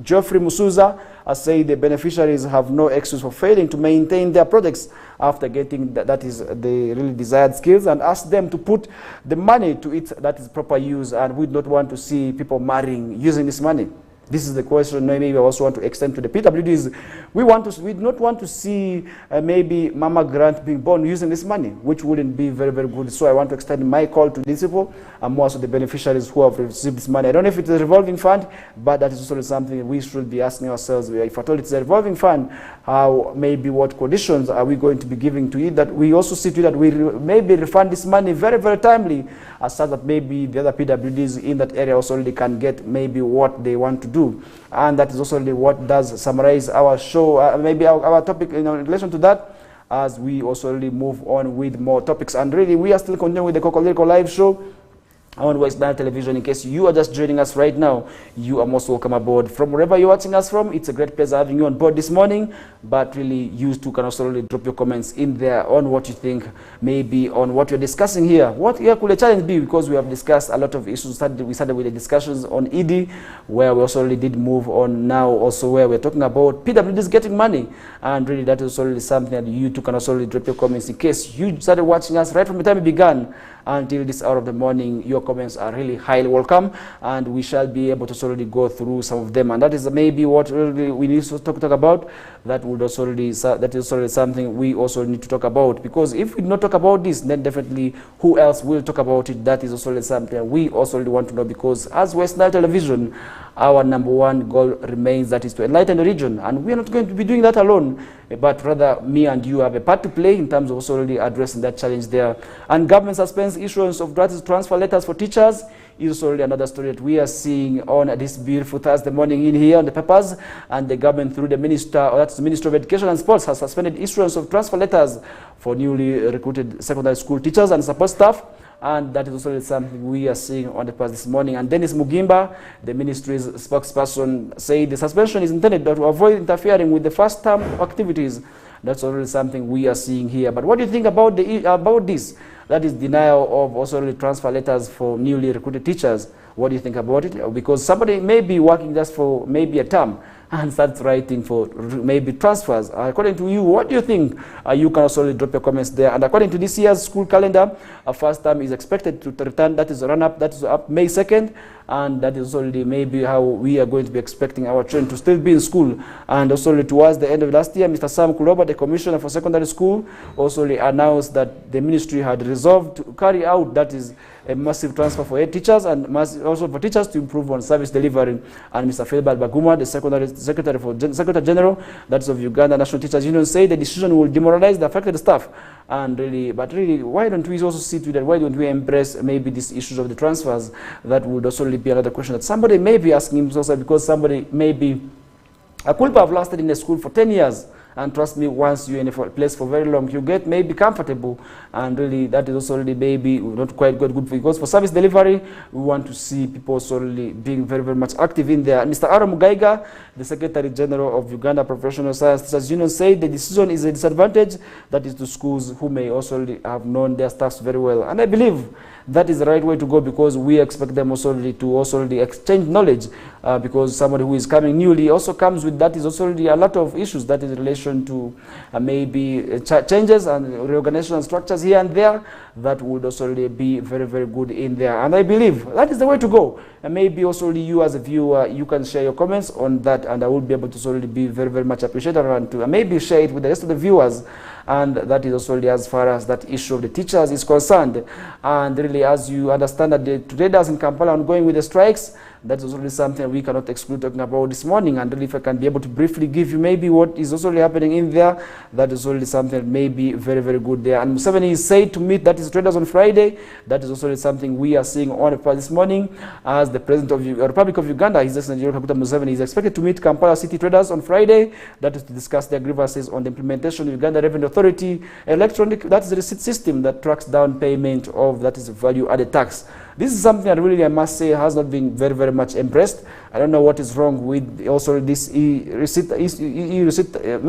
Geoffrey Musuza, has said the beneficiaries have no excuse for failing to maintain their projects after getting that is the really desired skills, and ask them to put the money to it that is proper use. And we do not want to see people marrying using this money. This is the question maybe I also want to extend to the PWDs. We do not want to see maybe Mama Grant being born using this money, which wouldn't be very, very good. So I want to extend my call to these people and more so the beneficiaries who have received this money. I don't know if it's a revolving fund, but that is also something we should be asking ourselves. If at all it's a revolving fund, how maybe what conditions are we going to be giving to it, that we also see to it that we maybe refund this money very, very timely, as such that maybe the other PWDs in that area also really can get maybe what they want to do. And that is also really what does summarize our show, maybe our topic in relation to that, as we also really move on with more topics. And really we are still continuing with the Kokoliriko live show. on West Nile Television. In case you are just joining us right now, you are most welcome aboard. From wherever you're watching us from, it's a great pleasure having you on board this morning. But really, you too can also really drop your comments in there on what you think, maybe on what we're discussing here. What here could the challenge be? Because we have discussed a lot of issues. We started with the discussions on ED, where we also really did move on now, also where we're talking about PWDs getting money. And really, that is also really something that you too can also really drop your comments. In case you started watching us right from the time we began until this hour of the morning, your comments are really highly welcome, and we shall be able to already go through some of them. And that is maybe what really we need to talk about. That is already something we also need to talk about, because if we do not talk about this, then definitely who else will talk about it? That is also something we also really want to know, because as West Nile Television, our #1 goal remains, that is to enlighten the region. And we are not going to be doing that alone, but rather me and you have a part to play in terms of also really addressing that challenge there. And government suspends issuance of gratis transfer letters for teachers is also really another story that we are seeing on this beautiful Thursday morning in here on the papers. And the government, through the minister, or that's the Ministry of Education and Sports, has suspended issuance of transfer letters for newly recruited secondary school teachers and support staff. And that is also something we are seeing on the pass this morning. And Dennis Mugimba, the ministry's spokesperson, said the suspension is intended to avoid interfering with the first term activities. That's already something we are seeing here. But what do you think about this? That is denial of also really transfer letters for newly recruited teachers. What do you think about it? Because somebody may be working just for maybe a term and starts writing for maybe transfers. According to you, what do you think? You can also drop your comments there. And according to this year's school calendar, a first term is expected to return. That is up May 2nd. And that is already maybe how we are going to be expecting our children to still be in school. And also towards the end of last year, Mr. Sam Kuloba, the Commissioner for Secondary School, also announced that the ministry had resolved to carry out, that is, a massive transfer for 8 teachers and also for teachers to improve on service delivery. And Mr. Philbert Baguma, the Secretary General, that's of Uganda National Teachers Union, said the decision will demoralize the affected staff. And really, why don't we also see to that? Why don't we embrace maybe these issues of the transfers? That would also be another question that somebody may be asking himself, because somebody maybe could have lasted in a school for 10 years. And trust me, once you're in a place for very long, you get maybe comfortable. And really, that is also really maybe not quite good, because for service delivery, we want to see people also really being very, very much active in there. And Mr. Aaron Mugaiga, the Secretary General of Uganda Professional Science Teachers Union, said the decision is a disadvantage, that is to schools who may also really have known their staffs very well. And I believe that is the right way to go, because we expect them also really to also really exchange knowledge, because somebody who is coming newly also comes with, that is also really a lot of issues that is in relation to maybe changes and reorganization structures here and there. That would also really be very, very good in there. And I believe that is the way to go. And maybe also really you as a viewer, you can share your comments on that, and I will be able to really be very, very much appreciated, and to maybe share it with the rest of the viewers. And that is also really as far as that issue of the teachers is concerned. And really, as you understand that the traders in Kampala are ongoing with the strikes, that is also something we cannot exclude talking about this morning. And really, if I can be able to briefly give you maybe what is also really happening in there, that is already something that may be very, very good there. And Museveni is said to meet, that is traders on Friday. That is also something we are seeing on the path this morning, as the President of the Republic of Uganda, His Excellency Yoweri Kaguta Museveni, is expected to meet Kampala city traders on Friday. That is to discuss their grievances on the implementation of Uganda Revenue Authority electronic, that is the receipt system that tracks down payment of, that is, value-added tax. This is something that really, I must say, has not been very, very much embraced. I don't know what is wrong with also this e-receipt initiative,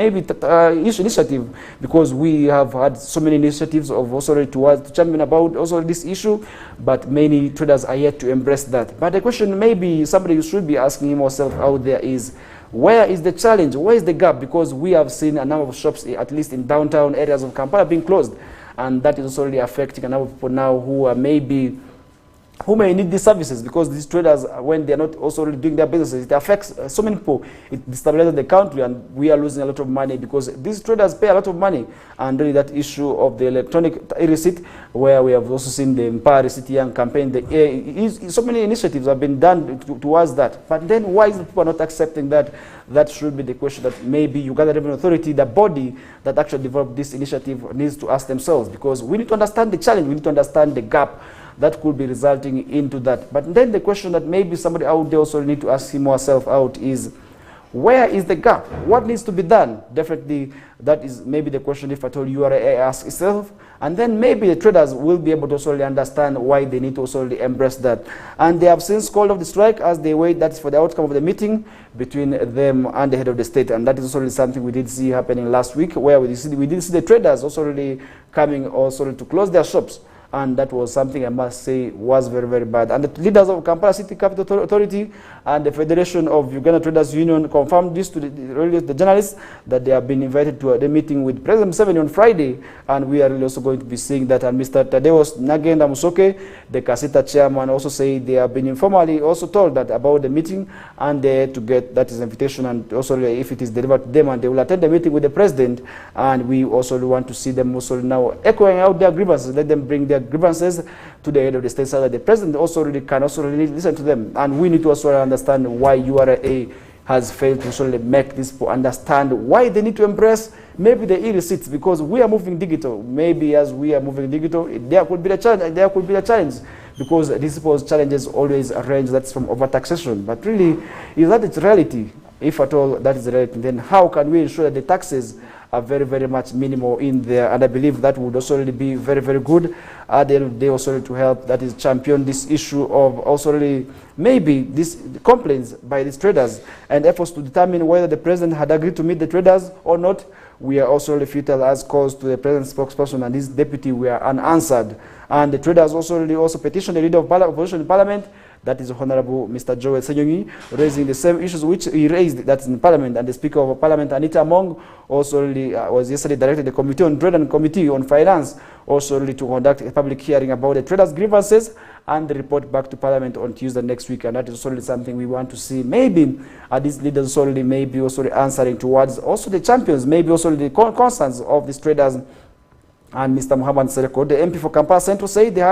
because we have had so many initiatives of also to champion about also this issue, but many traders are yet to embrace that. But the question maybe somebody should be asking himself out there is, where is the challenge? Where is the gap? Because we have seen a number of shops, at least in downtown areas of Kampala, being closed, and that is also really affecting a number of people now who are who may need these services, because these traders, when they are not also really doing their businesses, it affects so many people. It destabilizes the country, and we are losing a lot of money, because these traders pay a lot of money. And really that issue of the electronic receipt, where we have also seen the Empower Receipt Young campaign, so many initiatives have been done towards that. But then why is the people not accepting that? That should be the question that maybe Uganda Revenue Authority, the body that actually developed this initiative, needs to ask themselves, because we need to understand the challenge, we need to understand the gap that could be resulting into that. But then the question that maybe somebody out there also need to ask him or herself out is, where is the gap? What needs to be done? Definitely, that is maybe the question, if at all you are ask yourself. And then maybe the traders will be able to also understand why they need to also embrace that. And they have since called off the strike as they wait that is for the outcome of the meeting between them and the head of the state. And that is also something we did see happening last week, where we did see the traders also really coming also to close their shops. And that was something I must say was very, very bad. And the leaders of Kampala City Capital Authority and the Federation of Uganda Traders Union confirmed this to the journalists that they have been invited to the meeting with President Museveni on Friday. And we are really also going to be seeing that. And Mr. Tadeusz Nagenda Musoke, the Kasita chairman, also said they have been informally also told that about the meeting, and they had to get that is invitation, and also if it is delivered to them, and they will attend the meeting with the president. And we also want to see them also now echoing out their grievances. Let them bring their grievances to the head of the state so that the president also really can also really listen to them. And we need to also understand why URA has failed to also make this people understand why they need to embrace maybe the e-receipts, because we are moving digital. Maybe as we are moving digital, there could be a challenge. There could be a challenge, because these people's challenges always range that's from overtaxation. But really, is that its reality? If at all that is the reality, then how can we ensure that the taxes are very, very much minimal in there? And I believe that would also really be very, very good. They also to help that is champion this issue of also really maybe these complaints by these traders and efforts to determine whether the president had agreed to meet the traders or not. We are also really futile as calls to the president's spokesperson and his deputy were unanswered. And the traders also really petitioned the leader of opposition in parliament, that is Honorable Mr. Joel Senyonyi, raising the same issues which he raised that in Parliament. And the Speaker of Parliament, Anita Among, also really, was yesterday directed the Committee on Trade and Committee on Finance also really to conduct a public hearing about the traders' grievances and the report back to Parliament on Tuesday next week. And that is also really something we want to see. Maybe these leaders also really maybe also answering towards also the champions, maybe also the concerns of these traders. And Mr. Muhammad Sereko, the MP for Kampala Central, said the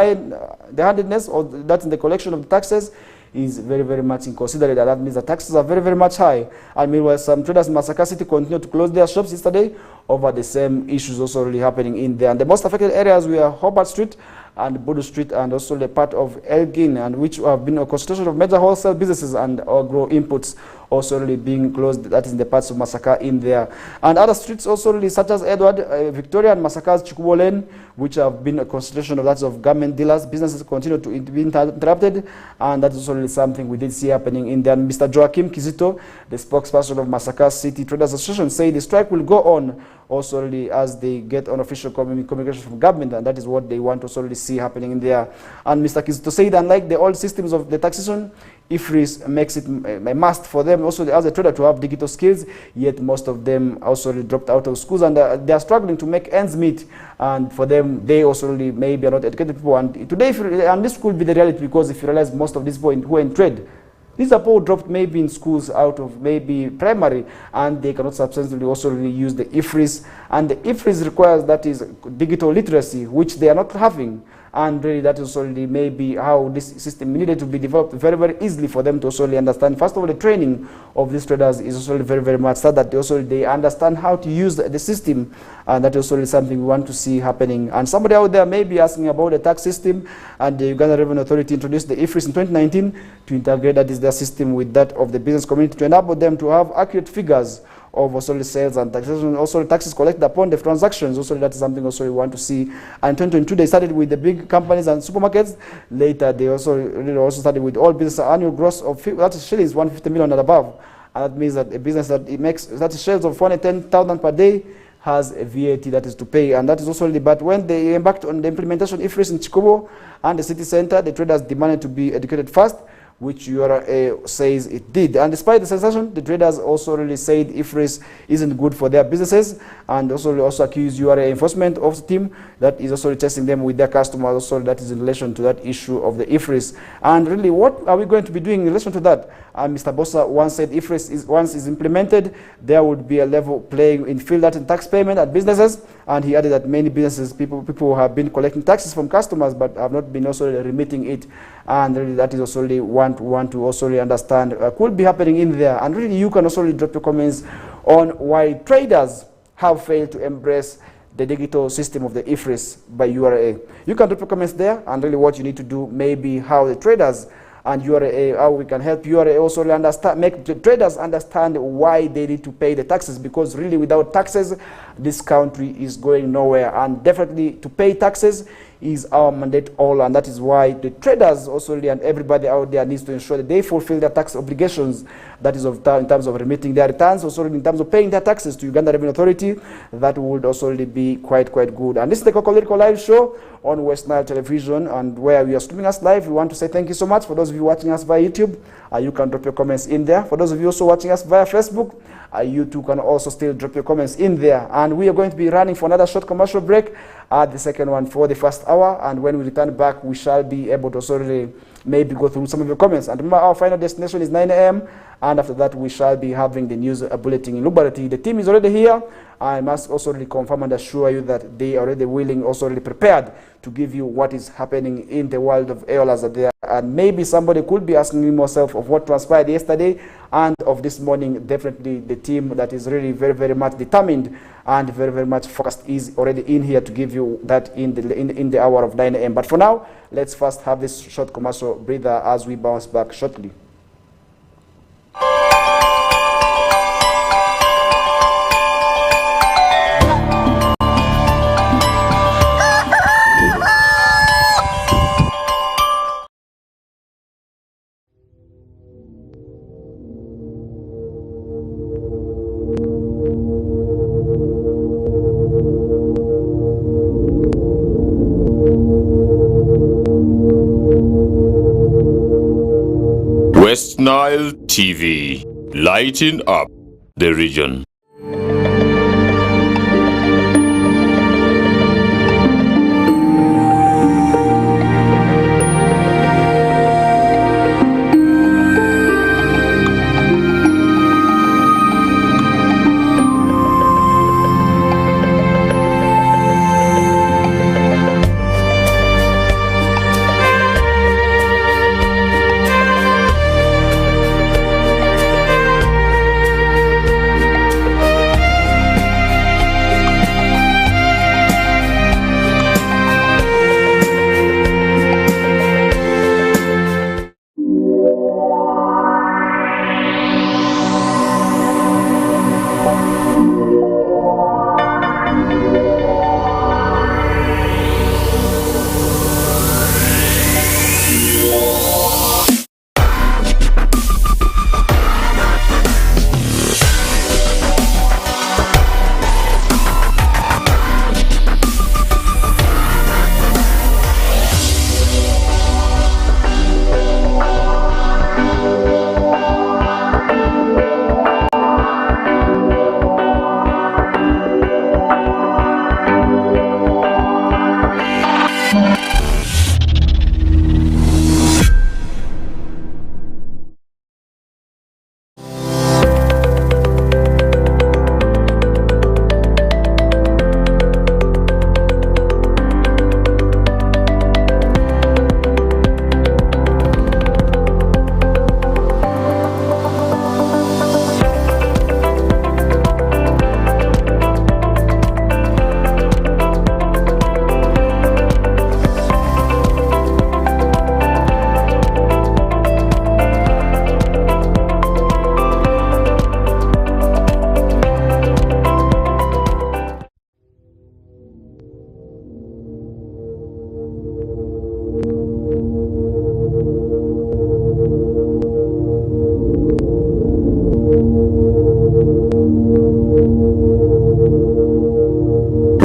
handedness or that in the collection of the taxes is very, very much inconsiderate. That means the taxes are very, very much high. And meanwhile, some traders in Masaka City continue to close their shops yesterday over the same issues also really happening in there. And the most affected areas were Hobart Street and Bodu Street, and also the part of Elgin, and which have been a concentration of major wholesale businesses and agro inputs also really being closed. That is in the parts of Masaka in there. And other streets also really, such as Edward, Victoria and Masaka's Chikubo Lane, which have been a concentration of lots of garment dealers. Businesses continue to be interrupted, and that is also really something we did see happening in there. And Mr. Joaquim Kizito, the spokesperson of Masaka City Traders Association, said the strike will go on also really as they get unofficial communication from government, and that is what they want to also really see happening in there. And Mr. Kizito said, unlike the old systems of the taxation, IFRIS makes it a must for them also as a trader to have digital skills, yet most of them also really dropped out of schools, and they are struggling to make ends meet. And for them, they also really maybe are not educated people. And today, and this could be the reality, because if you realize most of these people who are in trade, these are people dropped maybe in schools out of maybe primary, and they cannot substantially also really use the IFRIS. And the IFRIS requires that is digital literacy, which they are not having. And really that is already maybe how this system needed to be developed very, very easily for them to also understand. First of all, the training of these traders is also very, very much so that they understand how to use the system, and that is also something we want to see happening. And somebody out there may be asking about the tax system, and the Uganda Revenue Authority introduced the IFRIS in 2019 to integrate that is their system with that of the business community to enable them to have accurate figures of also sales and taxation, also taxes collected upon the transactions. Also, that is something also we want to see. And 2022, they started with the big companies and supermarkets. Later, they also started with all business annual gross of that is shillings 150 million and above. And that means that a business that it makes that is sales of 410,000 per day has a VAT that is to pay, and that is also really. But when they embarked on the implementation of IFRIS in Chikobo and the city center, the traders demanded to be educated first, which URA says it did. And despite the sensation, the traders also really said IFRIS isn't good for their businesses, and also accused URA enforcement of the team that is also testing them with their customers. Also, that is in relation to that issue of the IFRIS. And really, what are we going to be doing in relation to that? Mr. Bossa once said IFRIS once is implemented, there would be a level playing field that in tax payment at businesses. And he added that many businesses, people have been collecting taxes from customers but have not been also remitting it. And really that is also really want to also really understand could be happening in there. And really you can also really drop your comments on why traders have failed to embrace the digital system of the IFRIS by URA. You can drop your comments there, and really what you need to do, maybe how the traders and URA, how we can help URA also really understand, make the traders understand why they need to pay the taxes, because really without taxes, this country is going nowhere. And definitely to pay taxes is our mandate all, and that is why the traders also really, and everybody out there needs to ensure that they fulfill their tax obligations, that is in terms of remitting their returns, also in terms of paying their taxes to Uganda Revenue Authority. That would also really be quite good. And this is the Kokoliriko live show on West Nile Television, and where we are streaming us live. We want to say thank you so much. For those of you watching us via YouTube, you can drop your comments in there. For those of you also watching us via Facebook, you too can also still drop your comments in there. And we are going to be running for another short commercial break, the second one for the first hour. And when we return back, we shall be able to also really maybe go through some of your comments. And remember, our final destination is 9 a.m. And after that, we shall be having the news bulletin in Lubarati. The team is already here. I must also really confirm and assure you that they are already willing, also really prepared to give you what is happening in the world of Eolas there. And maybe somebody could be asking himself of what transpired yesterday and of this morning. Definitely the team that is really very much determined and very much focused is already in here to give you that in the hour of 9 a.m. But for now, let's first have this short commercial breather as we bounce back shortly. West Nile TV, lighting up the region.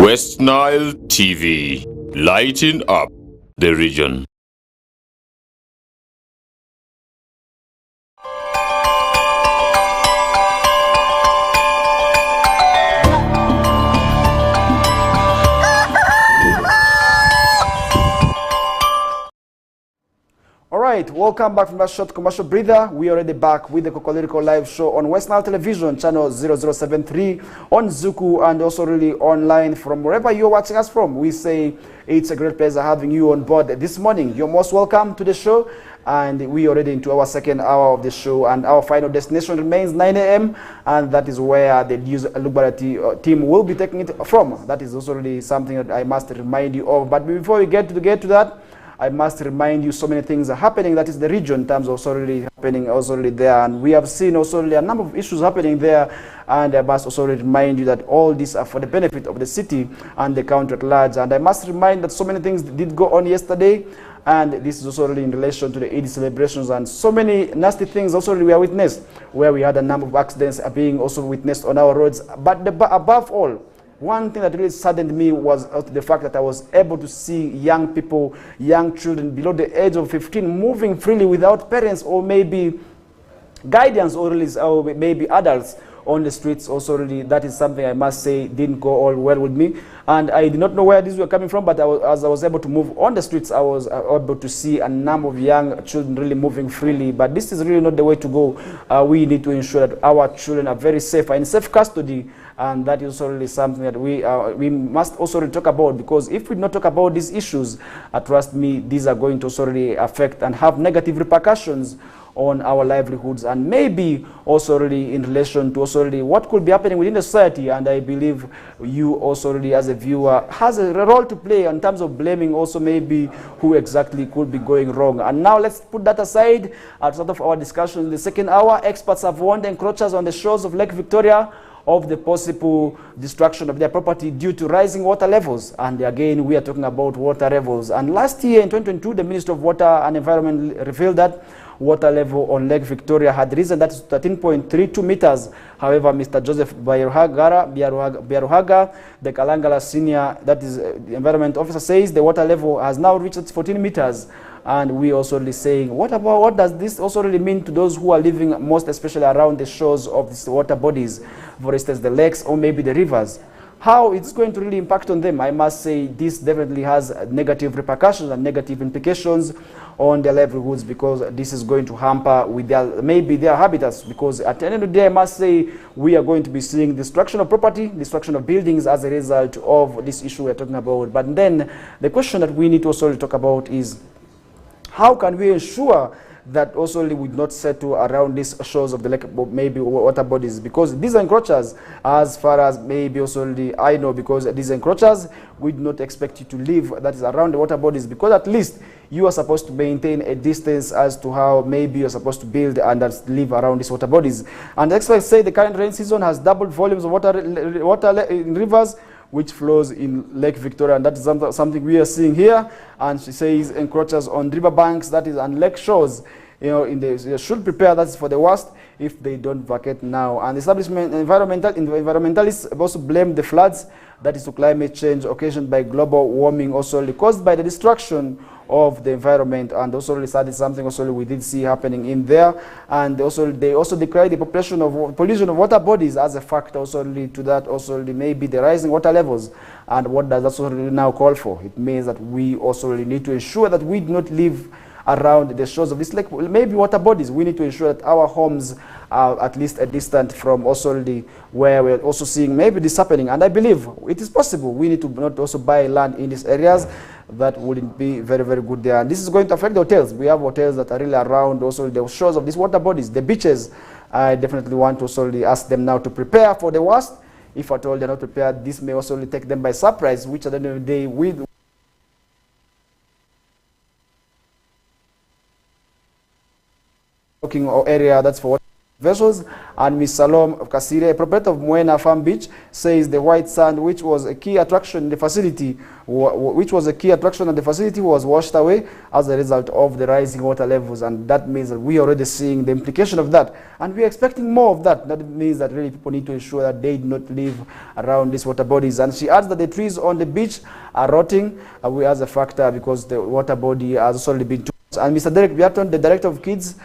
West Nile TV, lighting up the region. Alright, welcome back from that short commercial breather. We are already back with the Kokoliriko live show on West Nile Television, channel 0073 on Zuku, and also really online from wherever you're watching us from. We say it's a great pleasure having you on board this morning. You're most welcome to the show, and we are already into our second hour of the show, and our final destination remains 9 a.m. and that is where the news Lubarati team will be taking it from. That is also really something that I must remind you of. But before we get to that, I must remind you so many things are happening. That is the region in terms of also really happening also really there. And we have seen also really a number of issues happening there. And I must also remind you that all these are for the benefit of the city and the county at large. And I must remind that so many things did go on yesterday. And this is also really in relation to the Eid celebrations, and so many nasty things also really were witnessed, where we had a number of accidents are being also witnessed on our roads. But above all, one thing that really saddened me was the fact that I was able to see young people, young children below the age of 15 moving freely without parents or maybe guidance or maybe adults on the streets. Also really, that is something I must say didn't go all well with me, and I did not know where these were coming from, but as I was able to move on the streets, I was able to see a number of young children really moving freely. But this is really not the way to go. We need to ensure that our children are very safe and in safe custody, and that is also really something that we must also really talk about, because if we do not talk about these issues, trust me, these are going to also really affect and have negative repercussions on our livelihoods, and maybe also really in relation to also really what could be happening within the society. And I believe you also really as a viewer has a role to play in terms of blaming also maybe who exactly could be going wrong. And now let's put that aside. At sort of our discussion in the second hour, experts have warned encroachers on the shores of Lake Victoria of the possible destruction of their property due to rising water levels. And again, we are talking about water levels. And last year in 2022, the Ministry of Water and Environment revealed that water level on Lake Victoria had risen, that is 13.32 meters. However, Mr. Joseph Biaruhaga, the Kalangala senior, that is the environment officer, says the water level has now reached 14 meters. And we also really saying, what does this also really mean to those who are living most especially around the shores of these water bodies, for instance, the lakes or maybe the rivers? How it's going to really impact on them? I must say this definitely has negative repercussions and negative implications on their livelihoods, because this is going to hamper with maybe their habitats, because at the end of the day, I must say we are going to be seeing destruction of property, destruction of buildings as a result of this issue we're talking about. But then the question that we need to also talk about is, how can we ensure that also we would not settle around these shores of the lake, maybe water bodies? Because these encroachers, as far as maybe also I know, because these encroachers, we do not expect you to live that is around the water bodies, because at least you are supposed to maintain a distance as to how maybe you're supposed to build and live around these water bodies. And experts say the current rain season has doubled volumes of water in rivers, which flows in Lake Victoria, and that is something we are seeing here. And she says encroachers on river banks, that is, and lake shores, they should prepare, that's for the worst, if they don't vacate now. And establishment environmentalists also blame the floods, that is to climate change occasioned by global warming, also caused by the destruction of the environment. And also that is something also we did see happening in there. And they also decry the pollution of water bodies as a factor also lead to that, also maybe the rising water levels. And what does that also now call for? It means that we also need to ensure that we do not live around the shores of this lake, maybe water bodies. We need to ensure that our homes are at least a distance from also where we're also seeing maybe this happening. And I believe it is possible. We need to not also buy land in these areas. That wouldn't be very, very good there. And this is going to affect the hotels. We have hotels that are really around also the shores of these water bodies, the beaches. I definitely want to also ask them now to prepare for the worst. If at all they're not prepared, this may also take them by surprise, which at the end of the day will area that's for vessels. And Ms. Salom Kasire, a proprietor of Moena Farm Beach, says the white sand, which was a key attraction in the facility, was washed away as a result of the rising water levels. And that means that we are already seeing the implication of that, and we are expecting more of that. That means that really people need to ensure that they do not live around these water bodies. And she adds that the trees on the beach are rotting away as a factor, because the water body has also been too much. And Mr. Derek Biaton, the director of Kids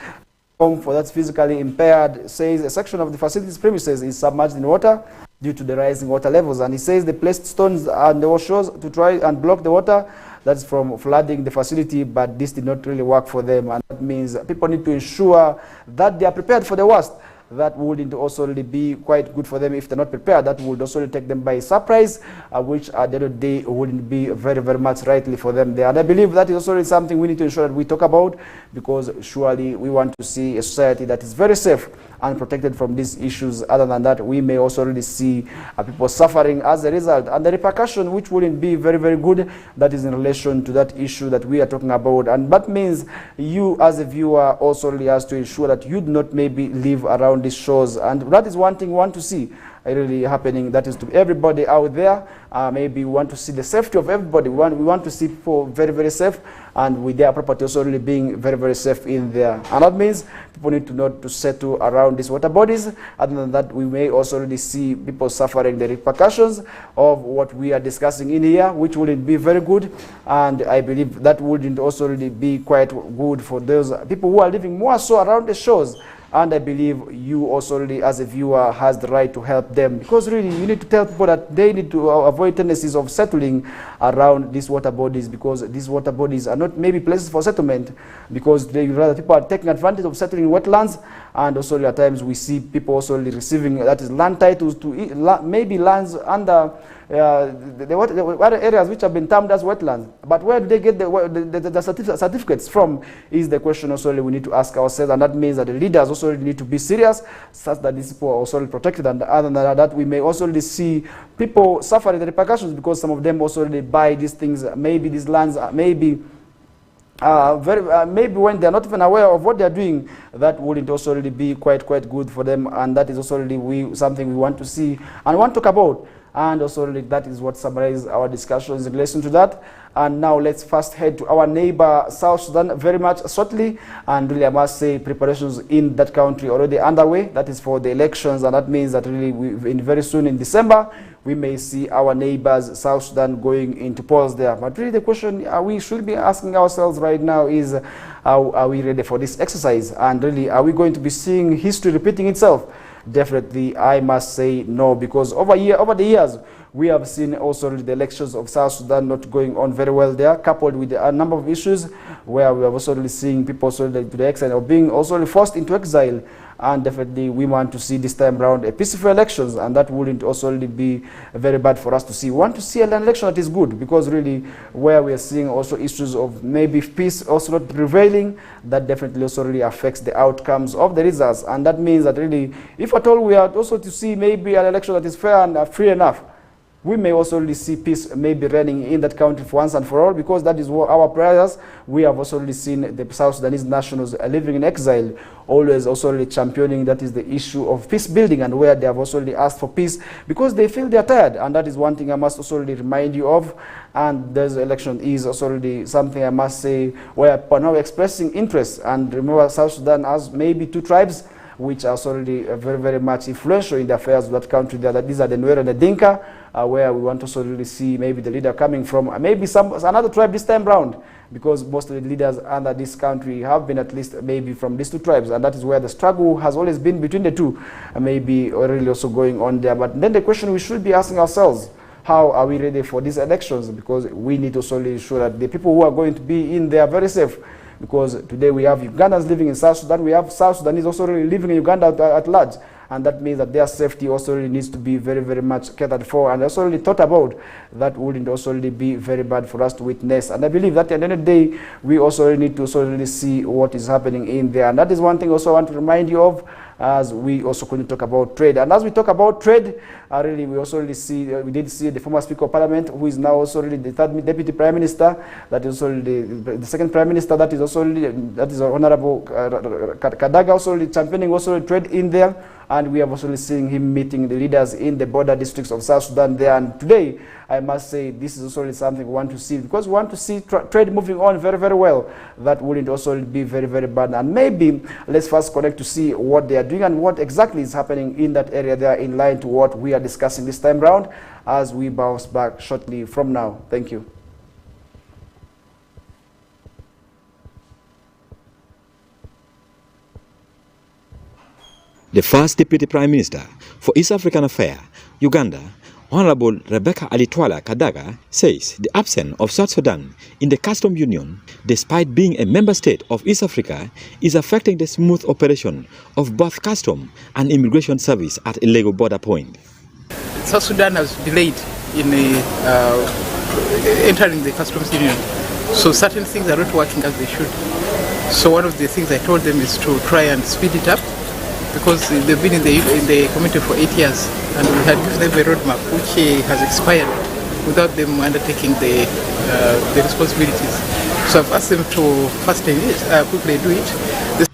Home for that's physically impaired, says a section of the facility's premises is submerged in water due to the rising water levels. And he says they placed stones on the shores to try and block the water that's from flooding the facility, but this did not really work for them. And that means people need to ensure that they are prepared for the worst, that wouldn't also really be quite good for them if they're not prepared. That would also take them by surprise, which at the end of the day wouldn't be very, very much rightly for them there. And I believe that is also something we need to ensure that we talk about, because surely we want to see a society that is very safe and protected from these issues. Other than that, we may also really see people suffering as a result, and the repercussion which wouldn't be very, very good, that is in relation to that issue that we are talking about. And that means you as a viewer also really has to ensure that you do not maybe live around these shores, and that is one thing we want to see really happening. That is to everybody out there. Maybe we want to see the safety of everybody. We want to see people very, very safe, and with their property also really being very, very safe in there. And that means people need to not to settle around these water bodies. Other than that, we may also really see people suffering the repercussions of what we are discussing in here, which wouldn't be very good. And I believe that wouldn't also really be quite good for those people who are living more so around the shores. And I believe you also really, as a viewer, has the right to help them, because really you need to tell people that they need to avoid tendencies of settling around these water bodies, because these water bodies are not maybe places for settlement, because rather people are taking advantage of settling wetlands. And also at times we see people also really receiving, that is, land titles to maybe lands under the other areas which have been termed as wetlands. But where do they get the certificates from is the question also we need to ask ourselves. And that means that the leaders also need to be serious, such that these people are also protected. And other than that, we may also see people suffering the repercussions, because some of them also buy these things, maybe these lands, maybe maybe when they're not even aware of what they're doing, that wouldn't also really be quite good for them. And that is also really something we want to see and want to talk about. And also really that is what summarizes our discussions in relation to that. And now let's first head to our neighbor South Sudan very much shortly. And really I must say preparations in that country already underway. That is for the elections, and that means that really very soon in December we may see our neighbors South Sudan going into polls there. But really the question we should be asking ourselves right now is, are we ready for this exercise? And really, are we going to be seeing history repeating itself? Definitely, I must say no, because over the years, we have seen also the elections of South Sudan not going on very well there, coupled with a number of issues where we have also really seeing people also to the extent of being also forced into exile. And definitely we want to see this time around a peaceful elections, and that wouldn't also really be very bad for us to see. We want to see an election that is good, because really where we are seeing also issues of maybe peace also not prevailing, that definitely also really affects the outcomes of the results. And that means that really, if at all we are also to see maybe an election that is fair and free enough, we may also really see peace maybe reigning in that country for once and for all, because that is what our prayers. We have also really seen the South Sudanese nationals living in exile, always also really championing that is the issue of peace building, and where they have also really asked for peace because they feel they are tired. And that is one thing I must also really remind you of. And this election is also really something I must say where people are now expressing interest. And remember, South Sudan has maybe 2 tribes which are already very, very much influential in the affairs of that country. These are the Nuer and the Dinka, where we want to also really see maybe the leader coming from, maybe another tribe this time round, because most of the leaders under this country have been at least maybe from these 2 tribes, and that is where the struggle has always been between the two, maybe really also going on there. But then the question we should be asking ourselves, how are we ready for these elections? Because we need to also ensure that the people who are going to be in there are very safe. Because today we have Ugandans living in South Sudan, we have South Sudanese also really living in Uganda at large, and that means that their safety also really needs to be very, very much catered for and also really thought about. That wouldn't also really be very bad for us to witness. And I believe that at the end of the day, we also really need to also really see what is happening in there. And that is one thing also I want to remind you of, as we also couldn't talk about trade. And as we talk about trade, really we also really see, we did see the former Speaker of Parliament, who is now also really the 3rd Deputy Prime Minister, that is also really the 2nd Prime Minister, that is also really, that is Honorable Kadaga, also really championing also trade in there. And we have also seen him meeting the leaders in the border districts of South Sudan there. And today, I must say, this is also something we want to see, because we want to see trade moving on very, very well. That wouldn't also be very, very bad. And maybe let's first connect to see what they are doing and what exactly is happening in that area there, in line to what we are discussing this time round, as we bounce back shortly from now. Thank you. The first Deputy Prime Minister for East African Affairs, Uganda, Honorable Rebecca Alitwala Kadaga says the absence of South Sudan in the Customs Union, despite being a member state of East Africa, is affecting the smooth operation of both custom and immigration service at illegal border point. South Sudan has delayed in entering the Customs Union, so certain things are not working as they should. So one of the things I told them is to try and speed it up, because they've been in the community for 8 years, and we had given them a roadmap which has expired without them undertaking the responsibilities. So I've asked them to fasten it, quickly do it.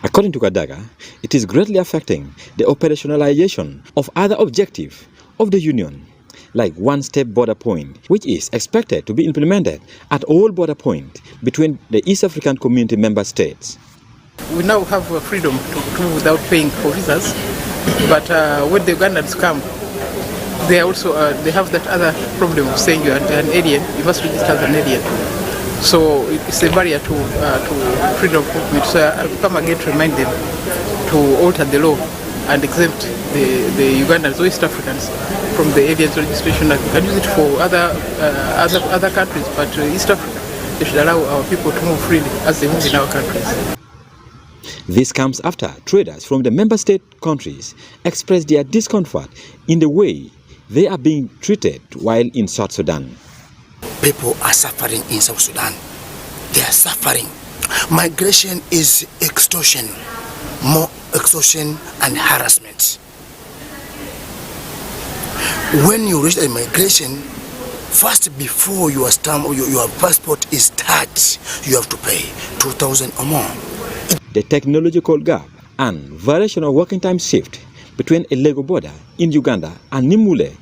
According to Kadaga, it is greatly affecting the operationalization of other objectives of the Union, like one-step border point, which is expected to be implemented at all border points between the East African Community member states. We now have freedom to move without paying for visas, but when the Ugandans come, they also they have that other problem of saying you are an alien, you must register as an alien. So it's a barrier to freedom of movement. So I'll come again to remind them to alter the law and exempt the Ugandans or East Africans from the aliens registration. We can use it for other countries, but East Africa, they should allow our people to move freely as they move in our countries. This comes after traders from the member state countries expressed their discomfort in the way they are being treated while in South Sudan. People are suffering in South Sudan. They are suffering. Migration is extortion, more extortion and harassment. When you reach the immigration, first before your stamp or your passport is touched, you have to pay 2,000 or more. The technological gap and variation of working time shift between a Lego border in Uganda and Nimule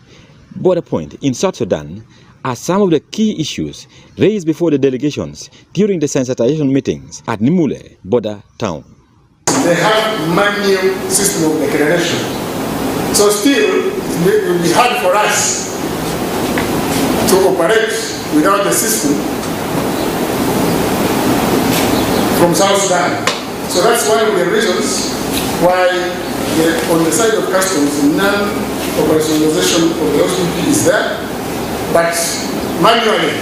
border point in South Sudan are some of the key issues raised before the delegations during the sensitization meetings at Nimule border town. They have manual system of declaration. So still, it will be hard for us to operate without the system from South Sudan. So that's one of the reasons why on the side of customs, non-operationalization of the OCP is there, but manually.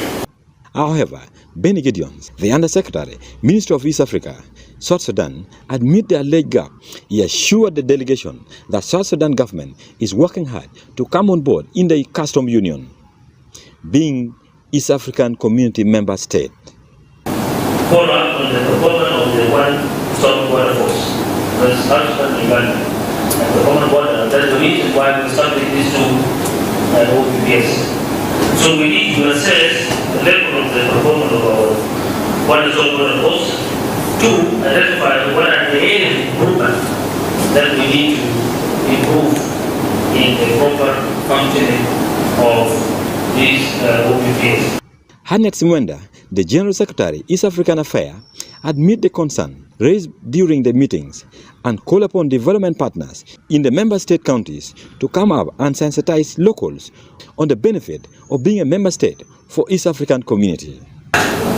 However, Benny Gideons, the Undersecretary, Minister of East Africa, South Sudan, admit the alleged gap. He assured the delegation that South Sudan government is working hard to come on board in the Customs Union, being East African Community member state. Follow up on the proposal of the one-stop border force, the South Sudan and Uganda, and the common border. That's the reason why we started these two OPPS. So we need to assess the level of the performance of our one-stop border force to identify what are the areas of improvement that we need to improve in the proper functioning of these OPPS. Hanet Simwenda, the General Secretary, East African Affairs, admit the concern raised during the meetings and call upon development partners in the member state counties to come up and sensitize locals on the benefit of being a member state for East African community.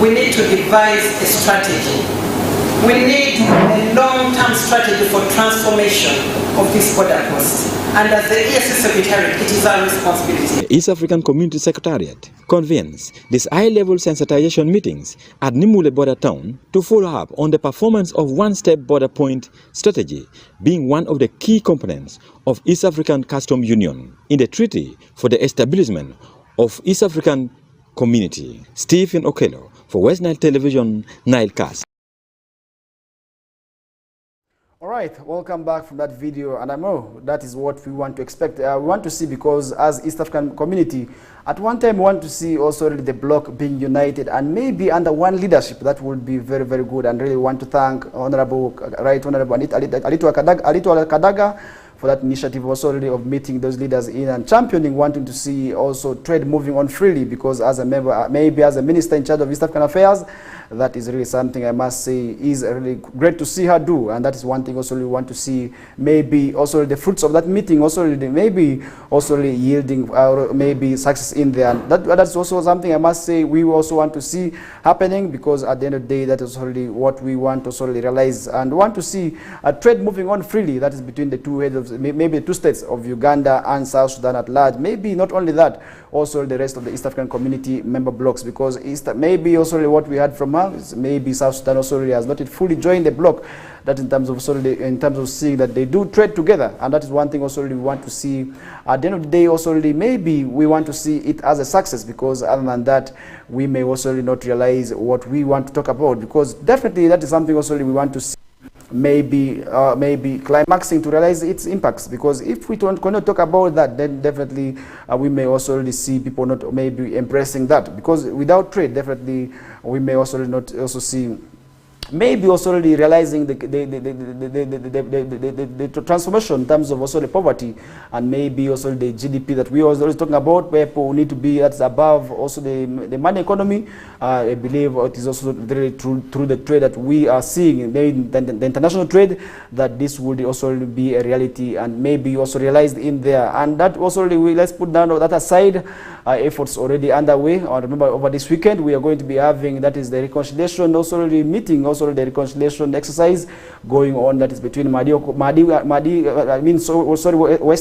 We need to devise a strategy. We need a long-term strategy for transformation of this border post. And as the EAC Secretariat, it is our responsibility. The East African Community Secretariat convenes these high-level sensitization meetings at Nimule border town to follow up on the performance of one-step border point strategy being one of the key components of East African Customs Union in the treaty for the establishment of East African Community. Stephen Okello for West Nile Television, Nilecast. All right, welcome back from that video, and I know that is what we want to expect. We want to see, because as East African community, at one time we want to see also really the bloc being united and maybe under one leadership. That would be very, very good, and really want to thank Honorable Alitwala Kadaga for that initiative also really of meeting those leaders in and championing, wanting to see also trade moving on freely, because as a member, maybe as a minister in charge of East African affairs, that is really something I must say is really great to see her do, and that is one thing also we want to see, maybe also the fruits of that meeting, also maybe also yielding maybe success in there. And that's also something I must say we also want to see happening, because at the end of the day, that is already what we want to also realize and want to see a trade moving on freely. That is between the two heads of maybe the two states of Uganda and South Sudan at large. Maybe not only that, also the rest of the East African community member blocks, because maybe also what we heard from her is maybe South Sudan also really has not yet fully joined the bloc. That in terms of seeing that they do trade together, and that is one thing also really we want to see. At the end of the day, also really maybe we want to see it as a success, because other than that, we may also really not realize what we want to talk about, because definitely that is something also really we want to see. Maybe climaxing to realize its impacts, because if we don't talk about that, then definitely we may also really see people not maybe embracing that, because without trade, definitely we may also really not also see maybe also already realizing the transformation in terms of also the poverty, and maybe also the GDP that we are always talking about, where people need to be that's above also the money economy. I believe it is also very through the trade that we are seeing, maybe the international trade, that this would also be a reality, and maybe also realized in there. And that also really, let's put down that aside, efforts already underway. Remember, over this weekend we are going to be having, that is the reconciliation also already meeting, also the reconciliation exercise going on, that is between West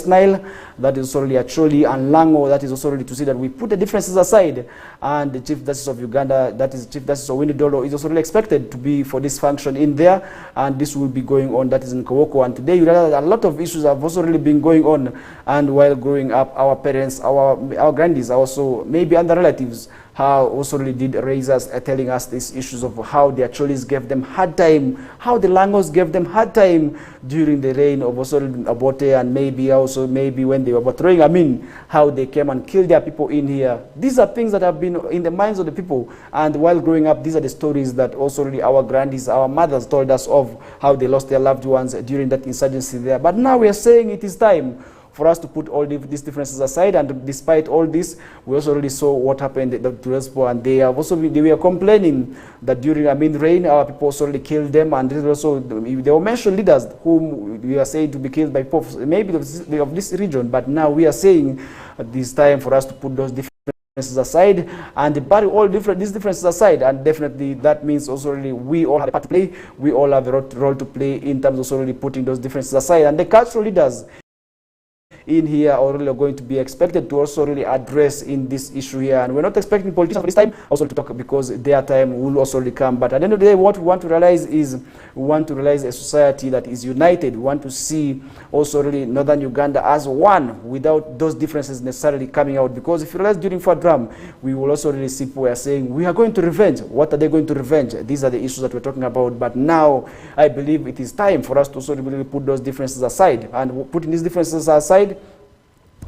Nile, that is already actually, and Lango, that is also already to see that we put the differences aside. And the Chief Justice of Uganda, that is Chief Justice Owini Dolo, is also really expected to be for this function in there, and this will be going on, that is in Kawoko. And today you realize that a lot of issues have also really been going on, and while growing up, our parents, our grandies, also maybe other relatives, how also really did raise us, telling us these issues of how the Acholis gave them hard time, how the Langos gave them hard time during the reign of also Obote, and maybe also when they were overthrowing how they came and killed their people in here. These are things that have been in the minds of the people, and while growing up, these are the stories that also really our grandies, our mothers told us of how they lost their loved ones during that insurgency there. But now we are saying it is time for us to put all these differences aside, and despite all this, we also already saw what happened to those people, and they were complaining that during reign, our people also really killed them, and also they were mentioned leaders whom we are saying to be killed by popes, maybe of this region. But now we are saying this time for us to put those differences aside and bury all these differences aside, and definitely that means also really we all have a part to play. We all have a role to play in terms of also really putting those differences aside, and the cultural leaders in here are really going to be expected to also really address in this issue here. And we're not expecting politicians for this time also to talk, because their time will also really come. But at the end of the day, what we want to realize is we want to realize a society that is united. We want to see also really Northern Uganda as one, without those differences necessarily coming out. Because if you realize during FADRAM, we will also really see people are saying we are going to revenge. What are they going to revenge? These are the issues that we're talking about. But now I believe it is time for us to also really put those differences aside, and putting these differences aside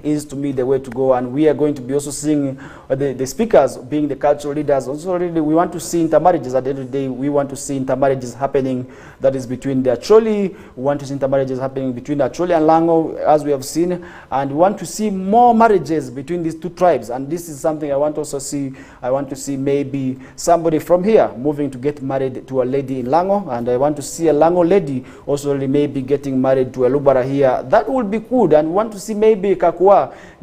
is to me the way to go. And we are going to be also seeing the speakers being the cultural leaders. Also really we want to see intermarriages. At the end of the day, we want to see intermarriages happening, that is between the Acholi. We want to see intermarriages happening between the Acholi and Lango, as we have seen, and we want to see more marriages between these two tribes. And this is something I want to also see. I want to see maybe somebody from here moving to get married to a lady in Lango, and I want to see a Lango lady also really maybe getting married to a Lubara here. That would be good. And we want to see maybe Kakua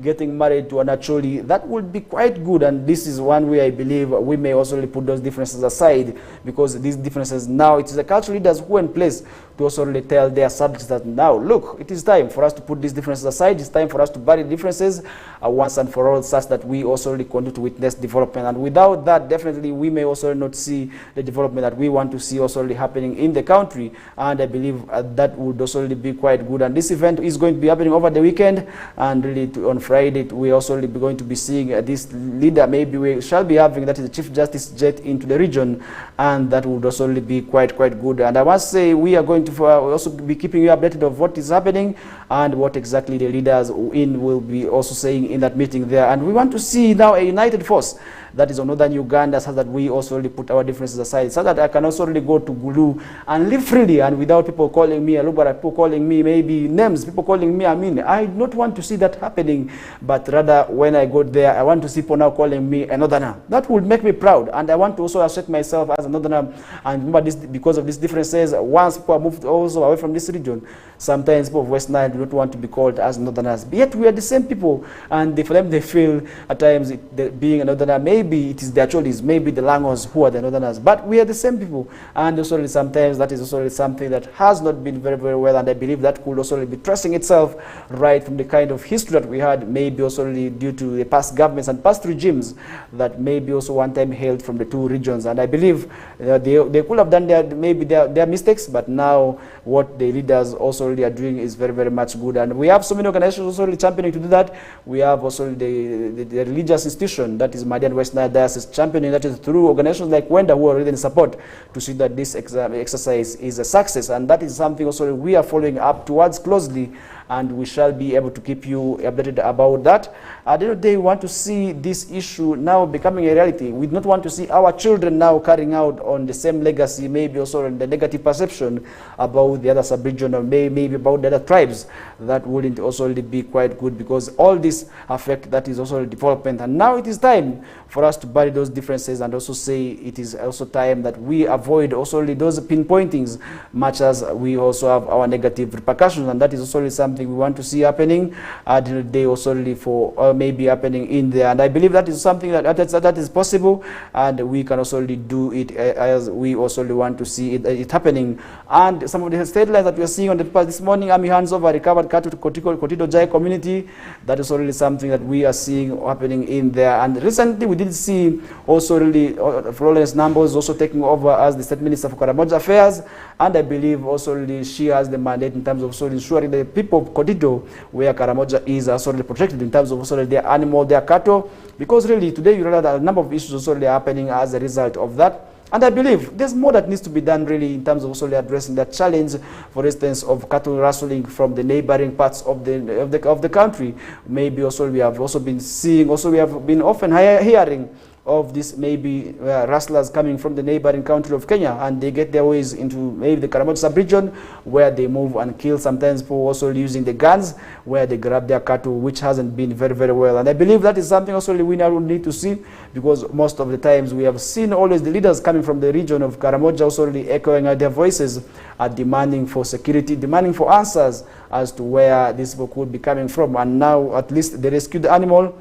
getting married to an Acholi. That would be quite good. And this is one way I believe we may also really put those differences aside, because these differences now, it is the cultural leaders who are in place to also really tell their subjects that now, look, it is time for us to put these differences aside. It's time for us to bury differences once and for all, such that we also really continue to witness development. And without that, definitely we may also not see the development that we want to see also really happening in the country. And I believe that would also really be quite good. And this event is going to be happening over the weekend, and really on Friday we also really going to be seeing this leader, maybe we shall be having, that is the Chief Justice jet into the region, and that would also really be quite good. And I must say we are going to also be keeping you updated of what is happening and what exactly the leaders will be also saying in that meeting there. And we want to see now a united force. that is on northern Uganda, so that we also really put our differences aside, so that I can also really go to Gulu and live freely and without people calling me Alubara, people calling me maybe names, people calling me Amin. I don't want to see that happening, but rather when I go there, I want to see people now calling me a northerner. That would make me proud, and I want to also assert myself as a northerner. And remember, this, because of these differences, once people are moved also away from this region, sometimes people of West Nile do not want to be called as northerners. But yet we are the same people, and for them they feel at times being a northerner, maybe it is their choice, maybe the Langos who are the northerners, but we are the same people. And also sometimes that is also something that has not been very, very well, and I believe that could also be tracing itself right from the kind of history that we had, maybe also due to the past governments and past regimes that maybe also one time hailed from the two regions. And I believe they could have done their mistakes, but now what the leaders also really are doing is very, very much good. And we have so many organizations also really championing to do that. We have also the religious institution, that is Madian West Nile Diocese, championing that is through organizations like Wenda, who are really in support to see that this exercise is a success. And that is something also we are following up towards closely, and we shall be able to keep you updated about that. At the end of the day, we want to see this issue now becoming a reality. We do not want to see our children now carrying out on the same legacy, maybe also on the negative perception about the other sub-region, or maybe about the other tribes. That wouldn't also be quite good, because all this affect that is also development. And now it is time for us to bury those differences and also say it is also time that we avoid also those pinpointings, much as we also have our negative repercussions. And that is also something we want to see happening at the end of the day, also for maybe happening in there. And I believe that is something that is possible, and we can also do it as we also want to see it happening. And some of the headlines that we are seeing on the paper this morning: army hands over recovered cattle to Kotido Jai community. That is already something that we are seeing happening in there. And recently we did see also really Florence Numbers also taking over as the State Minister for Karamoja Affairs, and I believe also really she has the mandate in terms of also ensuring the people of Kotido, where Karamoja is, also really protected in terms of also their animal, their cattle, because really today you realize that a number of issues also really happening as a result of that. And I believe there's more that needs to be done really in terms of also addressing that challenge, for instance, of cattle rustling from the neighboring parts of the country. Maybe also we have also been seeing, also we have been often hearing of this maybe rustlers coming from the neighboring country of Kenya, and they get their ways into maybe the Karamoja sub-region, where they move and kill sometimes people also using the guns, where they grab their cattle, which hasn't been very, very well. And I believe that is something also we now need to see, because most of the times we have seen always the leaders coming from the region of Karamoja also really echoing out their voices, demanding for security, demanding for answers as to where these people could be coming from. And now at least the rescued animal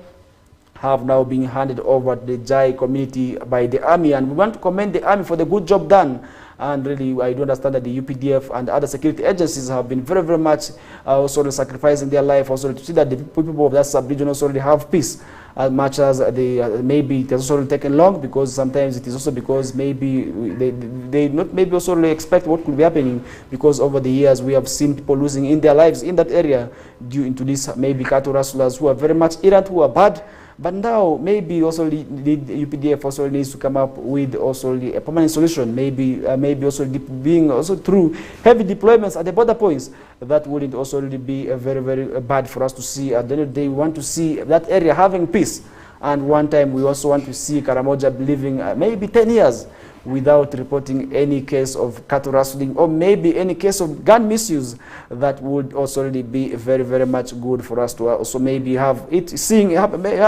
have now been handed over to the Jai community by the army, and we want to commend the army for the good job done. And really, I do understand that the UPDF and other security agencies have been very, very much also sacrificing their life also to see that the people of that sub-region also have peace. As much as maybe it has also taken long, because sometimes it is also because maybe they not maybe also really expect what could be happening, because over the years we have seen people losing in their lives in that area due to this maybe cattle rustlers who are very much errant, who are bad. But now maybe also the UPDF also needs to come up with also a permanent solution, maybe also being also through heavy deployments at the border points. That wouldn't also really be very, very bad for us to see. At the end of the day, we want to see that area having peace. And one time we also want to see Karamoja living maybe 10 years without reporting any case of cattle rustling or maybe any case of gun misuse. That would also really be very, very much good for us to also maybe have it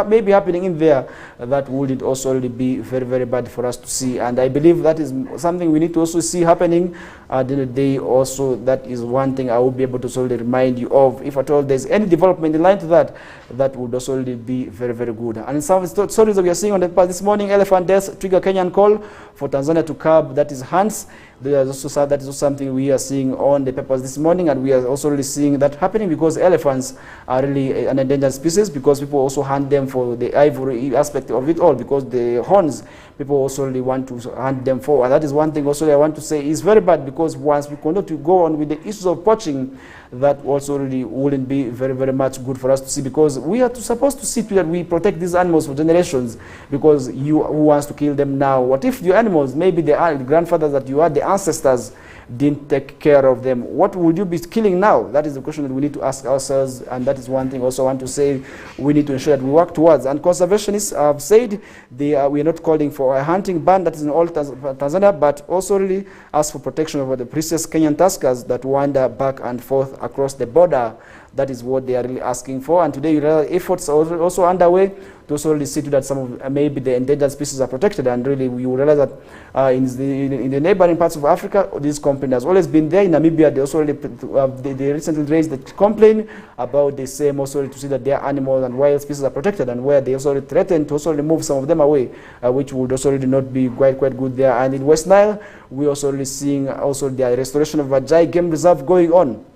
maybe happening in there. That wouldn't also really be very, very bad for us to see. And I believe that is something we need to also see happening. At the end of the day, also that is one thing I will be able to solely remind you of. If at all there's any development in line to that, that would also really be very, very good. And in some stories that we are seeing on the paper this morning, elephant deaths trigger Kenyan call for Tanzania to curb, that is hunts. That is also something we are seeing on the papers this morning, and we are also really seeing that happening because elephants are really an endangered species, because people also hunt them for the ivory aspect of it all, because the horns, people also really want to hunt them for. And that is one thing also I want to say is very bad, because once we continue to go on with the issues of poaching, that also really wouldn't be very, very much good for us to see, because we are supposed to see that we protect these animals for generations. Because who wants to kill them now? What if your animals, maybe the grandfathers that you had, the ancestors didn't take care of them. What would you be killing now? That is the question that we need to ask ourselves, and that is one thing also I want to say we need to ensure that we work towards. And conservationists have said we are not calling for a hunting ban that is in all Tanzania, but also really ask for protection over the precious Kenyan tuskers that wander back and forth across the border. That is what they are really asking for. And today, efforts are also underway to also really see to that some of maybe the endangered species are protected. And really, we will realize that in the neighboring parts of Africa, this complaint has always been there. In Namibia, they also really, they recently raised the complaint about the same also to see that their animals and wild species are protected, and where they also threatened to also remove some of them away, which would also really not be quite good there. And in West Nile, we also really seeing also the restoration of Vajai Game Reserve going on.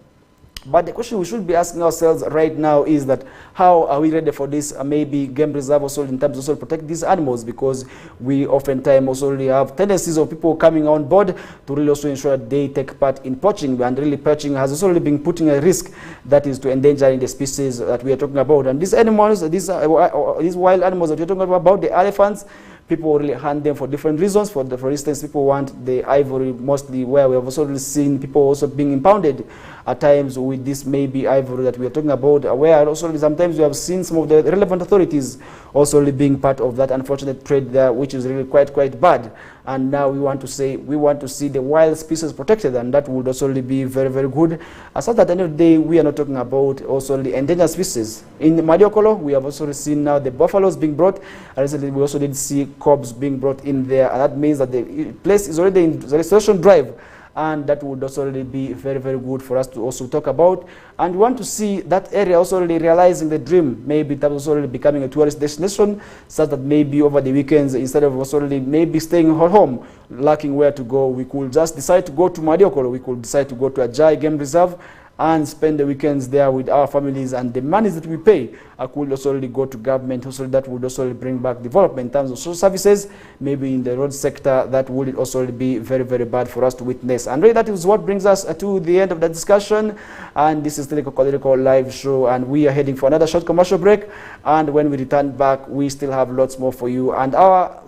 But the question we should be asking ourselves right now is that how are we ready for this maybe game reserve also in terms of also protect these animals, because we oftentimes also really have tendencies of people coming on board to really also ensure that they take part in poaching, and really poaching has also really been putting a risk that is to endangering the species that we are talking about. And these animals, these wild animals that we're talking about, the elephants, people really hunt them for different reasons. For instance, people want the ivory mostly, where we have also really seen people also being impounded at times with this maybe ivory that we are talking about, where also sometimes we have seen some of the relevant authorities also really being part of that unfortunate trade there, which is really quite bad. And now we want to see the wild species protected, and that would also really be very good. As at the end of the day, we are not talking about also the endangered species. In Madiokolo, we have also seen now the buffaloes being brought, and recently we also did see cobs being brought in there, and that means that the place is already in the restoration drive. And that would also really be very good for us to also talk about. And we want to see that area also really realizing the dream, maybe that was already becoming a tourist destination, such that maybe over the weekends, instead of also really maybe staying at home, lacking where to go, we could just decide to go to Madiokolo, we could decide to go to Ajai Game Reserve and spend the weekends there with our families, and the monies that we pay could also really go to government. Also, that would also really bring back development in terms of social services, maybe in the road sector. That would also really be very bad for us to witness. And really, that is what brings us to the end of the discussion. And this is the Kokoliriko live show, and we are heading for another short commercial break. And when we return back, we still have lots more for you. And our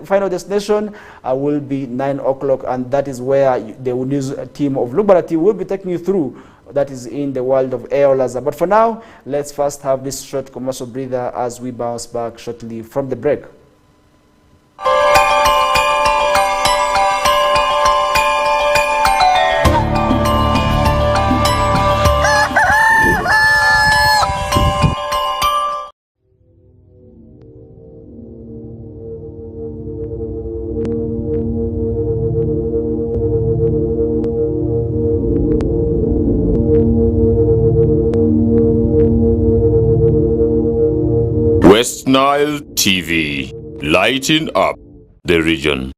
final destination will be 9 o'clock, and that is where the news team of Lubarati will be taking you through. That is in the world of Eolaza. But for now, let's first have this short commercial breather as we bounce back shortly from the break. West Nile TV, lighting up the region.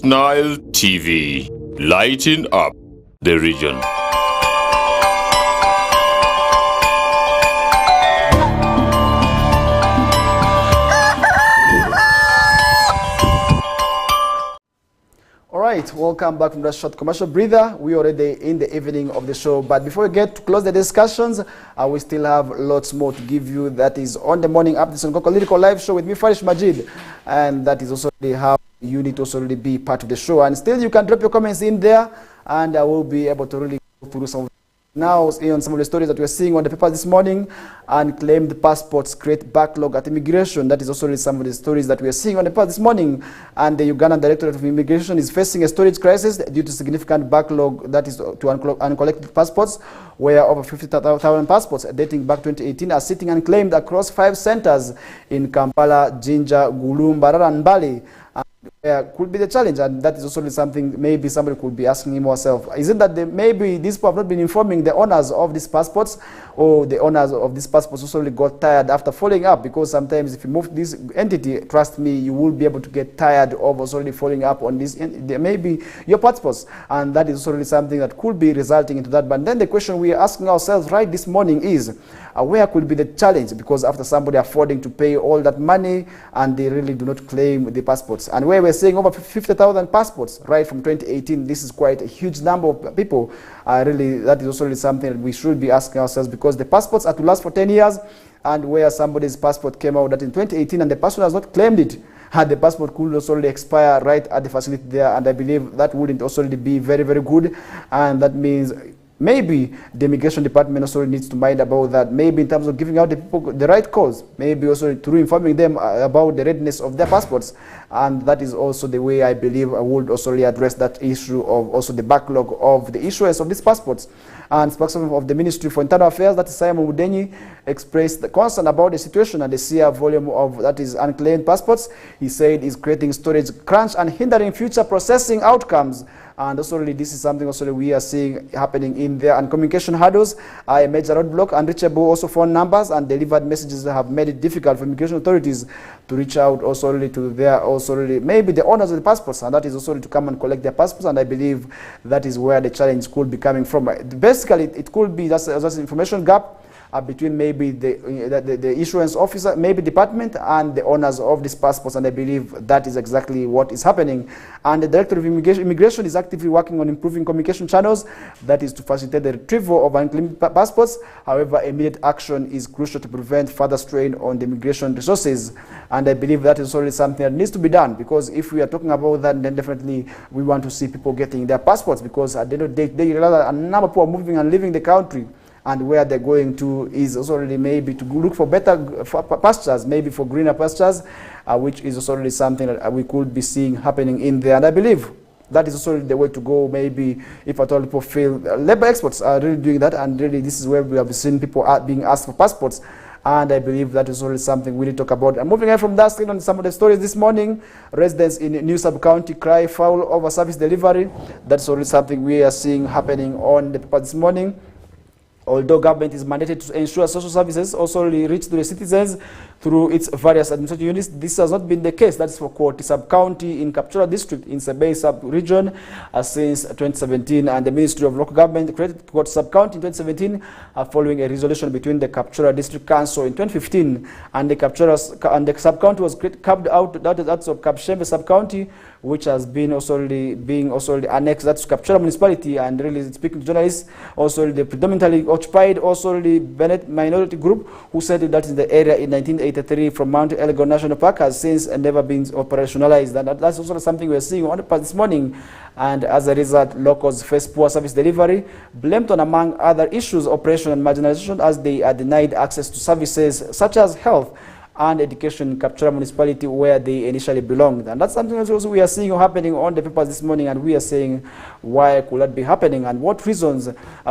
Nile TV, lighting up the region. All right, welcome back from that short commercial breather. We already in the evening of the show, but before we get to close the discussions, we still have lots more to give you. That is on the morning updates on Kokoliriko live show with me, FARISH Majid, and that is also how you need to also really be part of the show. And still, you can drop your comments in there, and I will be able to really go through some of now on some of the stories that we're seeing on the paper this morning. Unclaimed passports create backlog at immigration. That is also some of the stories that we are seeing on the paper this morning. And the Ugandan Directorate of Immigration is facing a storage crisis due to significant backlog, that is to uncollected passports, where over 50,000 passports dating back 2018 are sitting unclaimed across 5 centers in Kampala, Jinja, Gulu, Mbarara, and Bali. Could be the challenge, and that is also something maybe somebody could be asking himself. Is it that maybe these people have not been informing the owners of these passports, or the owners of these passports also got tired after following up? Because sometimes if you move this entity, trust me, you will be able to get tired of also following up on this, maybe your passports, and that is also something that could be resulting into that. But then the question we are asking ourselves right this morning is, where could be the challenge? Because after somebody affording to pay all that money and they really do not claim the passports, and where we're saying over 50,000 passports right from 2018, this is quite a huge number of people. Really, that is also something that we should be asking ourselves, because the passports are to last for 10 years, and where somebody's passport came out that in 2018 and the person has not claimed it, the passport could also expire right at the facility there, and I believe that wouldn't also be very, very good, and that means maybe the immigration department also needs to mind about that, maybe in terms of giving out the people the right cause, maybe also through informing them about the readiness of their passports. And that is also the way I believe I would also address that issue of also the backlog of the issuance of these passports. And spokesman of the Ministry for Internal Affairs, that is Simon Mudenyi, expressed the concern about the situation and the sheer volume of that is unclaimed passports. He said is creating storage crunch and hindering future processing outcomes. And also really, this is something also we are seeing happening in there. And communication hurdles are a major roadblock. Unreachable also phone numbers and delivered messages that have made it difficult for immigration authorities to reach out also really to their also really maybe the owners of the passports, and that is also to come and collect their passports. And I believe that is where the challenge could be coming from. Basically, it could be just an information gap between maybe the issuance officer, maybe department, and the owners of these passports, and I believe that is exactly what is happening. And the Director of Immigration is actively working on improving communication channels, that is to facilitate the retrieval of unclaimed passports. However, immediate action is crucial to prevent further strain on the immigration resources, and I believe that is already something that needs to be done, because if we are talking about that, then definitely we want to see people getting their passports, because at the end of the day, they realize a number of people are moving and leaving the country, and where they're going to is also really maybe to look for better pastures, maybe for greener pastures, which is also really something that we could be seeing happening in there. And I believe that is also the way to go, maybe if at all people feel labor experts are really doing that, and really this is where we have seen people being asked for passports. And I believe that is already something we need to talk about. And moving on from that, still on some of the stories this morning, residents in New Sub-County cry foul over service delivery. That's already something we are seeing happening on the paper this morning. Although government is mandated to ensure social services also reach to the citizens through its various administrative units, this has not been the case. That is for Koti Sub-County in Kapchorwa District in Sebei Sub-Region since 2017. And the Ministry of Local Government created Koti Sub-County in 2017 following a resolution between the Kapchorwa District Council in 2015. And the Sub-County was carved out, that's of Kapshembe Sub-County, which has been also being annexed, that's Kapchorwa Municipality. And really speaking to journalists, also the predominantly occupied also the Bennett minority group, who said that in the area in 1983 from Mount Elgon National Park has since never been operationalized. And that's also something we're seeing on the path this morning. And as a result, locals face poor service delivery, blamed on, among other issues, oppression and marginalization, as they are denied access to services such as health and education in Kapchorwa Municipality, where they initially belonged. And that's something else also we are seeing happening on the papers this morning, and we are saying why could that be happening and what reasons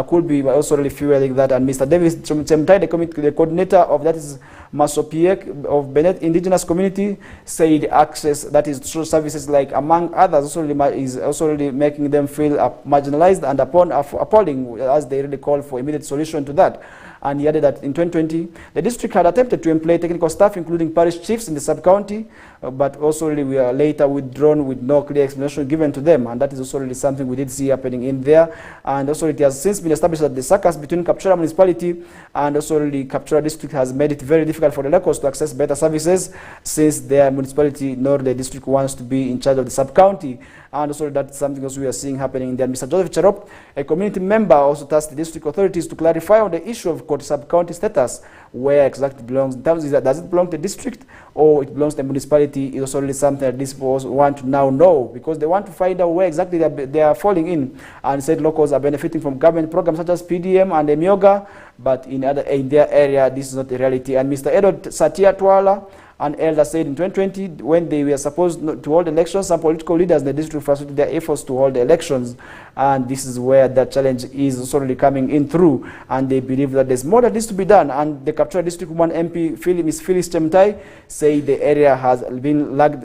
could be also really fueling that. And Mr. Davis Chemtai, the coordinator of that is Masopiek of Bennett Indigenous Community, said access, that is social services like among others, is also really making them feel marginalized and appalling, as they really call for immediate solution to that. And he added that in 2020, the district had attempted to employ technical staff, including parish chiefs in the sub-county, but also really we are later withdrawn with no clear explanation given to them. And that is also really something we did see happening in there. And also it has since been established that the circus between Kapchorwa municipality and also really Kapchorwa district has made it very difficult for the locals to access better services, since their municipality nor the district wants to be in charge of the sub-county. And also that's something else we are seeing happening there. Mr. Joseph Cherop, a community member, also tasked the district authorities to clarify on the issue of sub-county status, where exactly it belongs. In terms of, does it belong to the district or it belongs to the municipality? Is also really something that these people want to now know, because they want to find out where exactly they are falling in. And said locals are benefiting from government programs such as PDM and Emyoga, but in their area this is not the reality. And Mr. Edward Satya Twala, an elder, said in 2020, when they were supposed to hold elections, some political leaders in the district frustrated their efforts to hold the elections. And this is where the challenge is sort of coming in through. And they believe that there's more that needs to be done. And the Kapchorwa District Woman MP, Ms. Phyllis Chemtai, say the area has been lagged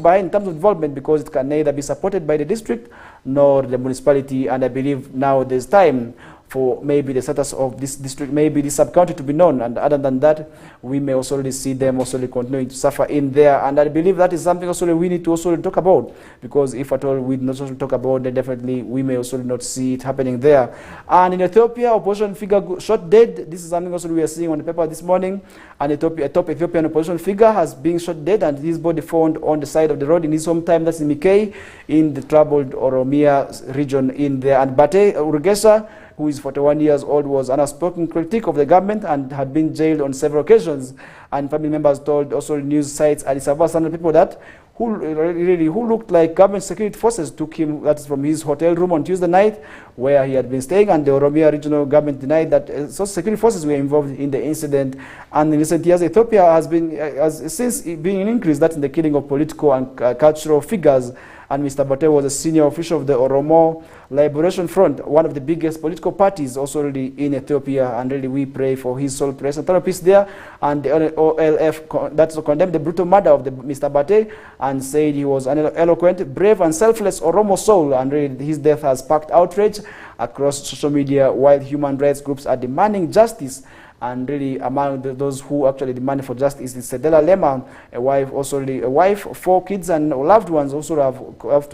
behind in terms of development, because it can neither be supported by the district nor the municipality. And I believe now there's time for maybe the status of this district, maybe this sub-county to be known. And other than that, we may also really see them also continuing to suffer in there. And I believe that is something also we need to also talk about, because if at all we not also talk about, then definitely we may also not see it happening there. And in Ethiopia, opposition figure shot dead. This is something also we are seeing on the paper this morning. And a top Ethiopian opposition figure has been shot dead, and his body found on the side of the road in his hometown, that's in Mikei, in the troubled Oromia region in there. And Bate Urugesa, who is 41 years old, was an outspoken critic of the government and had been jailed on several occasions. And family members told also news sites Addis Ababa Standard people that who looked like government security forces took him, that is from his hotel room on Tuesday night where he had been staying, and the Oromia regional government denied that social security forces were involved in the incident. And in recent years, Ethiopia has since been increased that in the killing of political and cultural figures. And Mr. Bate was a senior official of the Oromo Liberation Front, one of the biggest political parties also really in Ethiopia. And really we pray for his soul, praise and peace there. And the OLF that's condemned the brutal murder of Mr. Bate and said he was an eloquent, brave and selfless Oromo soul. And really his death has sparked outrage across social media, while human rights groups are demanding justice. And really among those who actually demand for justice is Sedela Lema, a wife, 4 kids and loved ones also have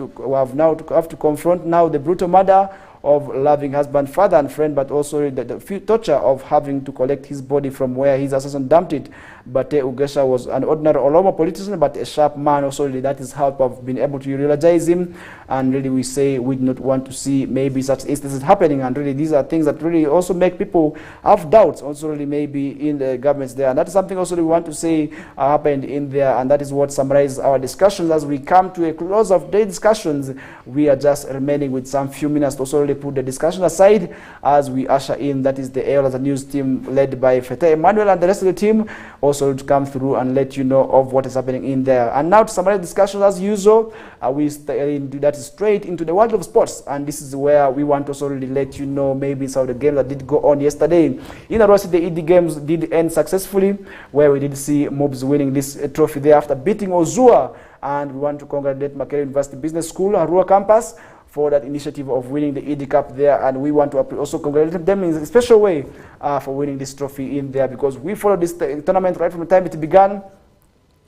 to confront now the brutal murder of loving husband, father and friend, but also the torture of having to collect his body from where his assassin dumped it. But Ugesha was an ordinary Oromo politician, but a sharp man also. Really, that is how I've been able to eulogize him. And really we say we do not want to see maybe such instances happening. And really these are things that really also make people have doubts also really maybe in the governments there. And that is something also we want to say happened in there. And that is what summarizes our discussions. As we come to a close of the discussions, we are just remaining with some few minutes to also really put the discussion aside as we usher in, that is the AOL News team led by Fete Emmanuel and the rest of the team also to come through and let you know of what is happening in there. And now to summarize discussions as usual, we do that straight into the world of sports. And this is where we want to also really let you know maybe some of the games that did go on yesterday. In a row, the ED games did end successfully, where we did see Mobs winning this trophy there after beating Ozua. And we want to congratulate Makerere University Business School, Arua campus, for that initiative of winning the ED Cup there. And we want to also congratulate them in a special way for winning this trophy in there, because we followed this tournament right from the time it began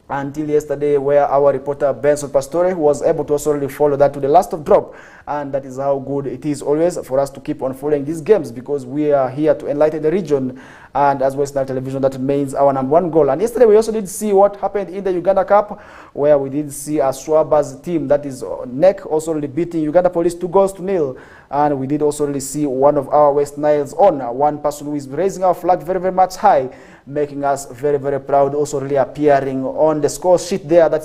until yesterday, where our reporter Benson Pastore was able to also really follow that to the last of drop. And that is how good it is always for us to keep on following these games, because we are here to enlighten the region, and as West Nile Television, that remains our #1 goal. And yesterday we also did see what happened in the Uganda Cup, where we did see a Swaba's team, that is NEC, also really beating Uganda Police 2-0. And we did also really see one of our West Nile's own, one person who is raising our flag very, very much high, making us very, very proud, also really appearing on the score sheet there. That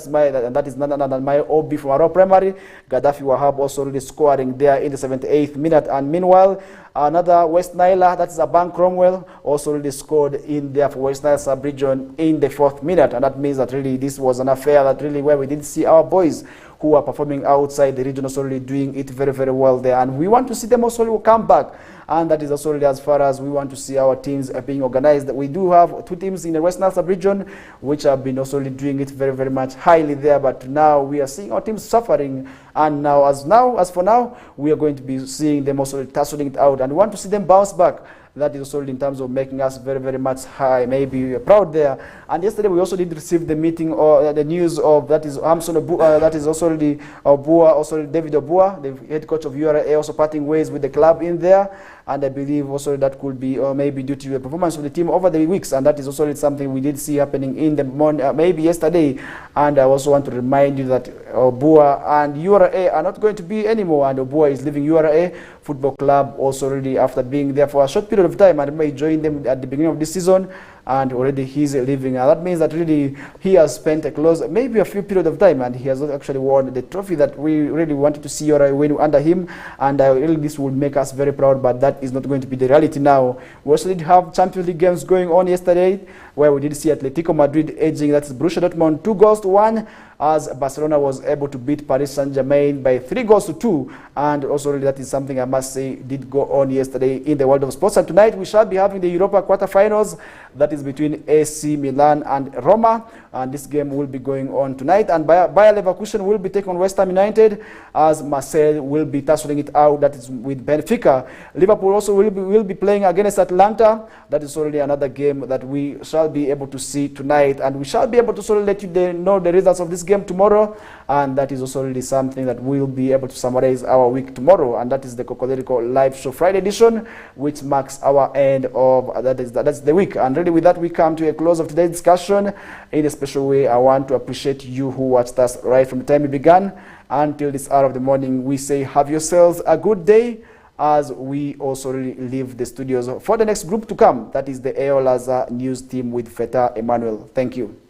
is none other than my OB from our primary, Gaddafi Wahab, also really scoring there in the 78th minute. And meanwhile, another West Niler, that is Abang Cromwell, also really scored in there for West Nile sub-region in the 4th minute. And that means that really this was an affair that really where we did see our boys who are performing outside the region also really doing it very, very well there. And we want to see them also come back. And that is also really as far as we want to see our teams being organized. We do have 2 teams in the West Nile sub-region which have been also really doing it very, very much highly there. But now we are seeing our teams suffering. And as for now, we are going to be seeing them also tussling it out. And we want to see them bounce back That is also in terms of making us very, very much high, maybe proud there. And yesterday we also did receive the meeting or the news of that is Amson that is also the Obua, also David Obua, the head coach of URA, also parting ways with the club in there. And I believe also that could be maybe due to the performance of the team over the weeks, and that is also something we did see happening in the morning, maybe yesterday. And I also want to remind you that Obua and URA are not going to be anymore, and Obua is leaving URA Football Club also already after being there for a short period of time, and he joined them at the beginning of this season, and already he's leaving. And that means that really he has spent a close, maybe a few period of time, and he has not actually won the trophy that we really wanted to see URA win under him, and really this would make us very proud, but that is not going to be the reality now. We also did have Champions League games going on yesterday, where we did see Atletico Madrid edging, that's Borussia Dortmund 2-1, as Barcelona was able to beat Paris Saint-Germain by 3-2. And also really that is something I must say did go on yesterday in the world of sports. And tonight we shall be having the Europa quarterfinals, that is between AC Milan and Roma, and this game will be going on tonight. And Bayer Leverkusen will be taking on West Ham United, as Marseille will be tussling it out, that is with Benfica. Liverpool also will be playing against Atlanta. That is already another game that we shall be able to see tonight, and we shall be able to sort of let you know the results of this game tomorrow. And that is also really something that we'll be able to summarize our week tomorrow, and that is the Kokoliriko live show Friday edition, which marks our end of that's the week. And really with that we come to a close of today's discussion. In a special way, I want to appreciate you who watched us right from the time we began until this hour of the morning. We say have yourselves a good day, as we also really leave the studios for the next group to come. That is the Eolaza news team with Feta Emmanuel. Thank you.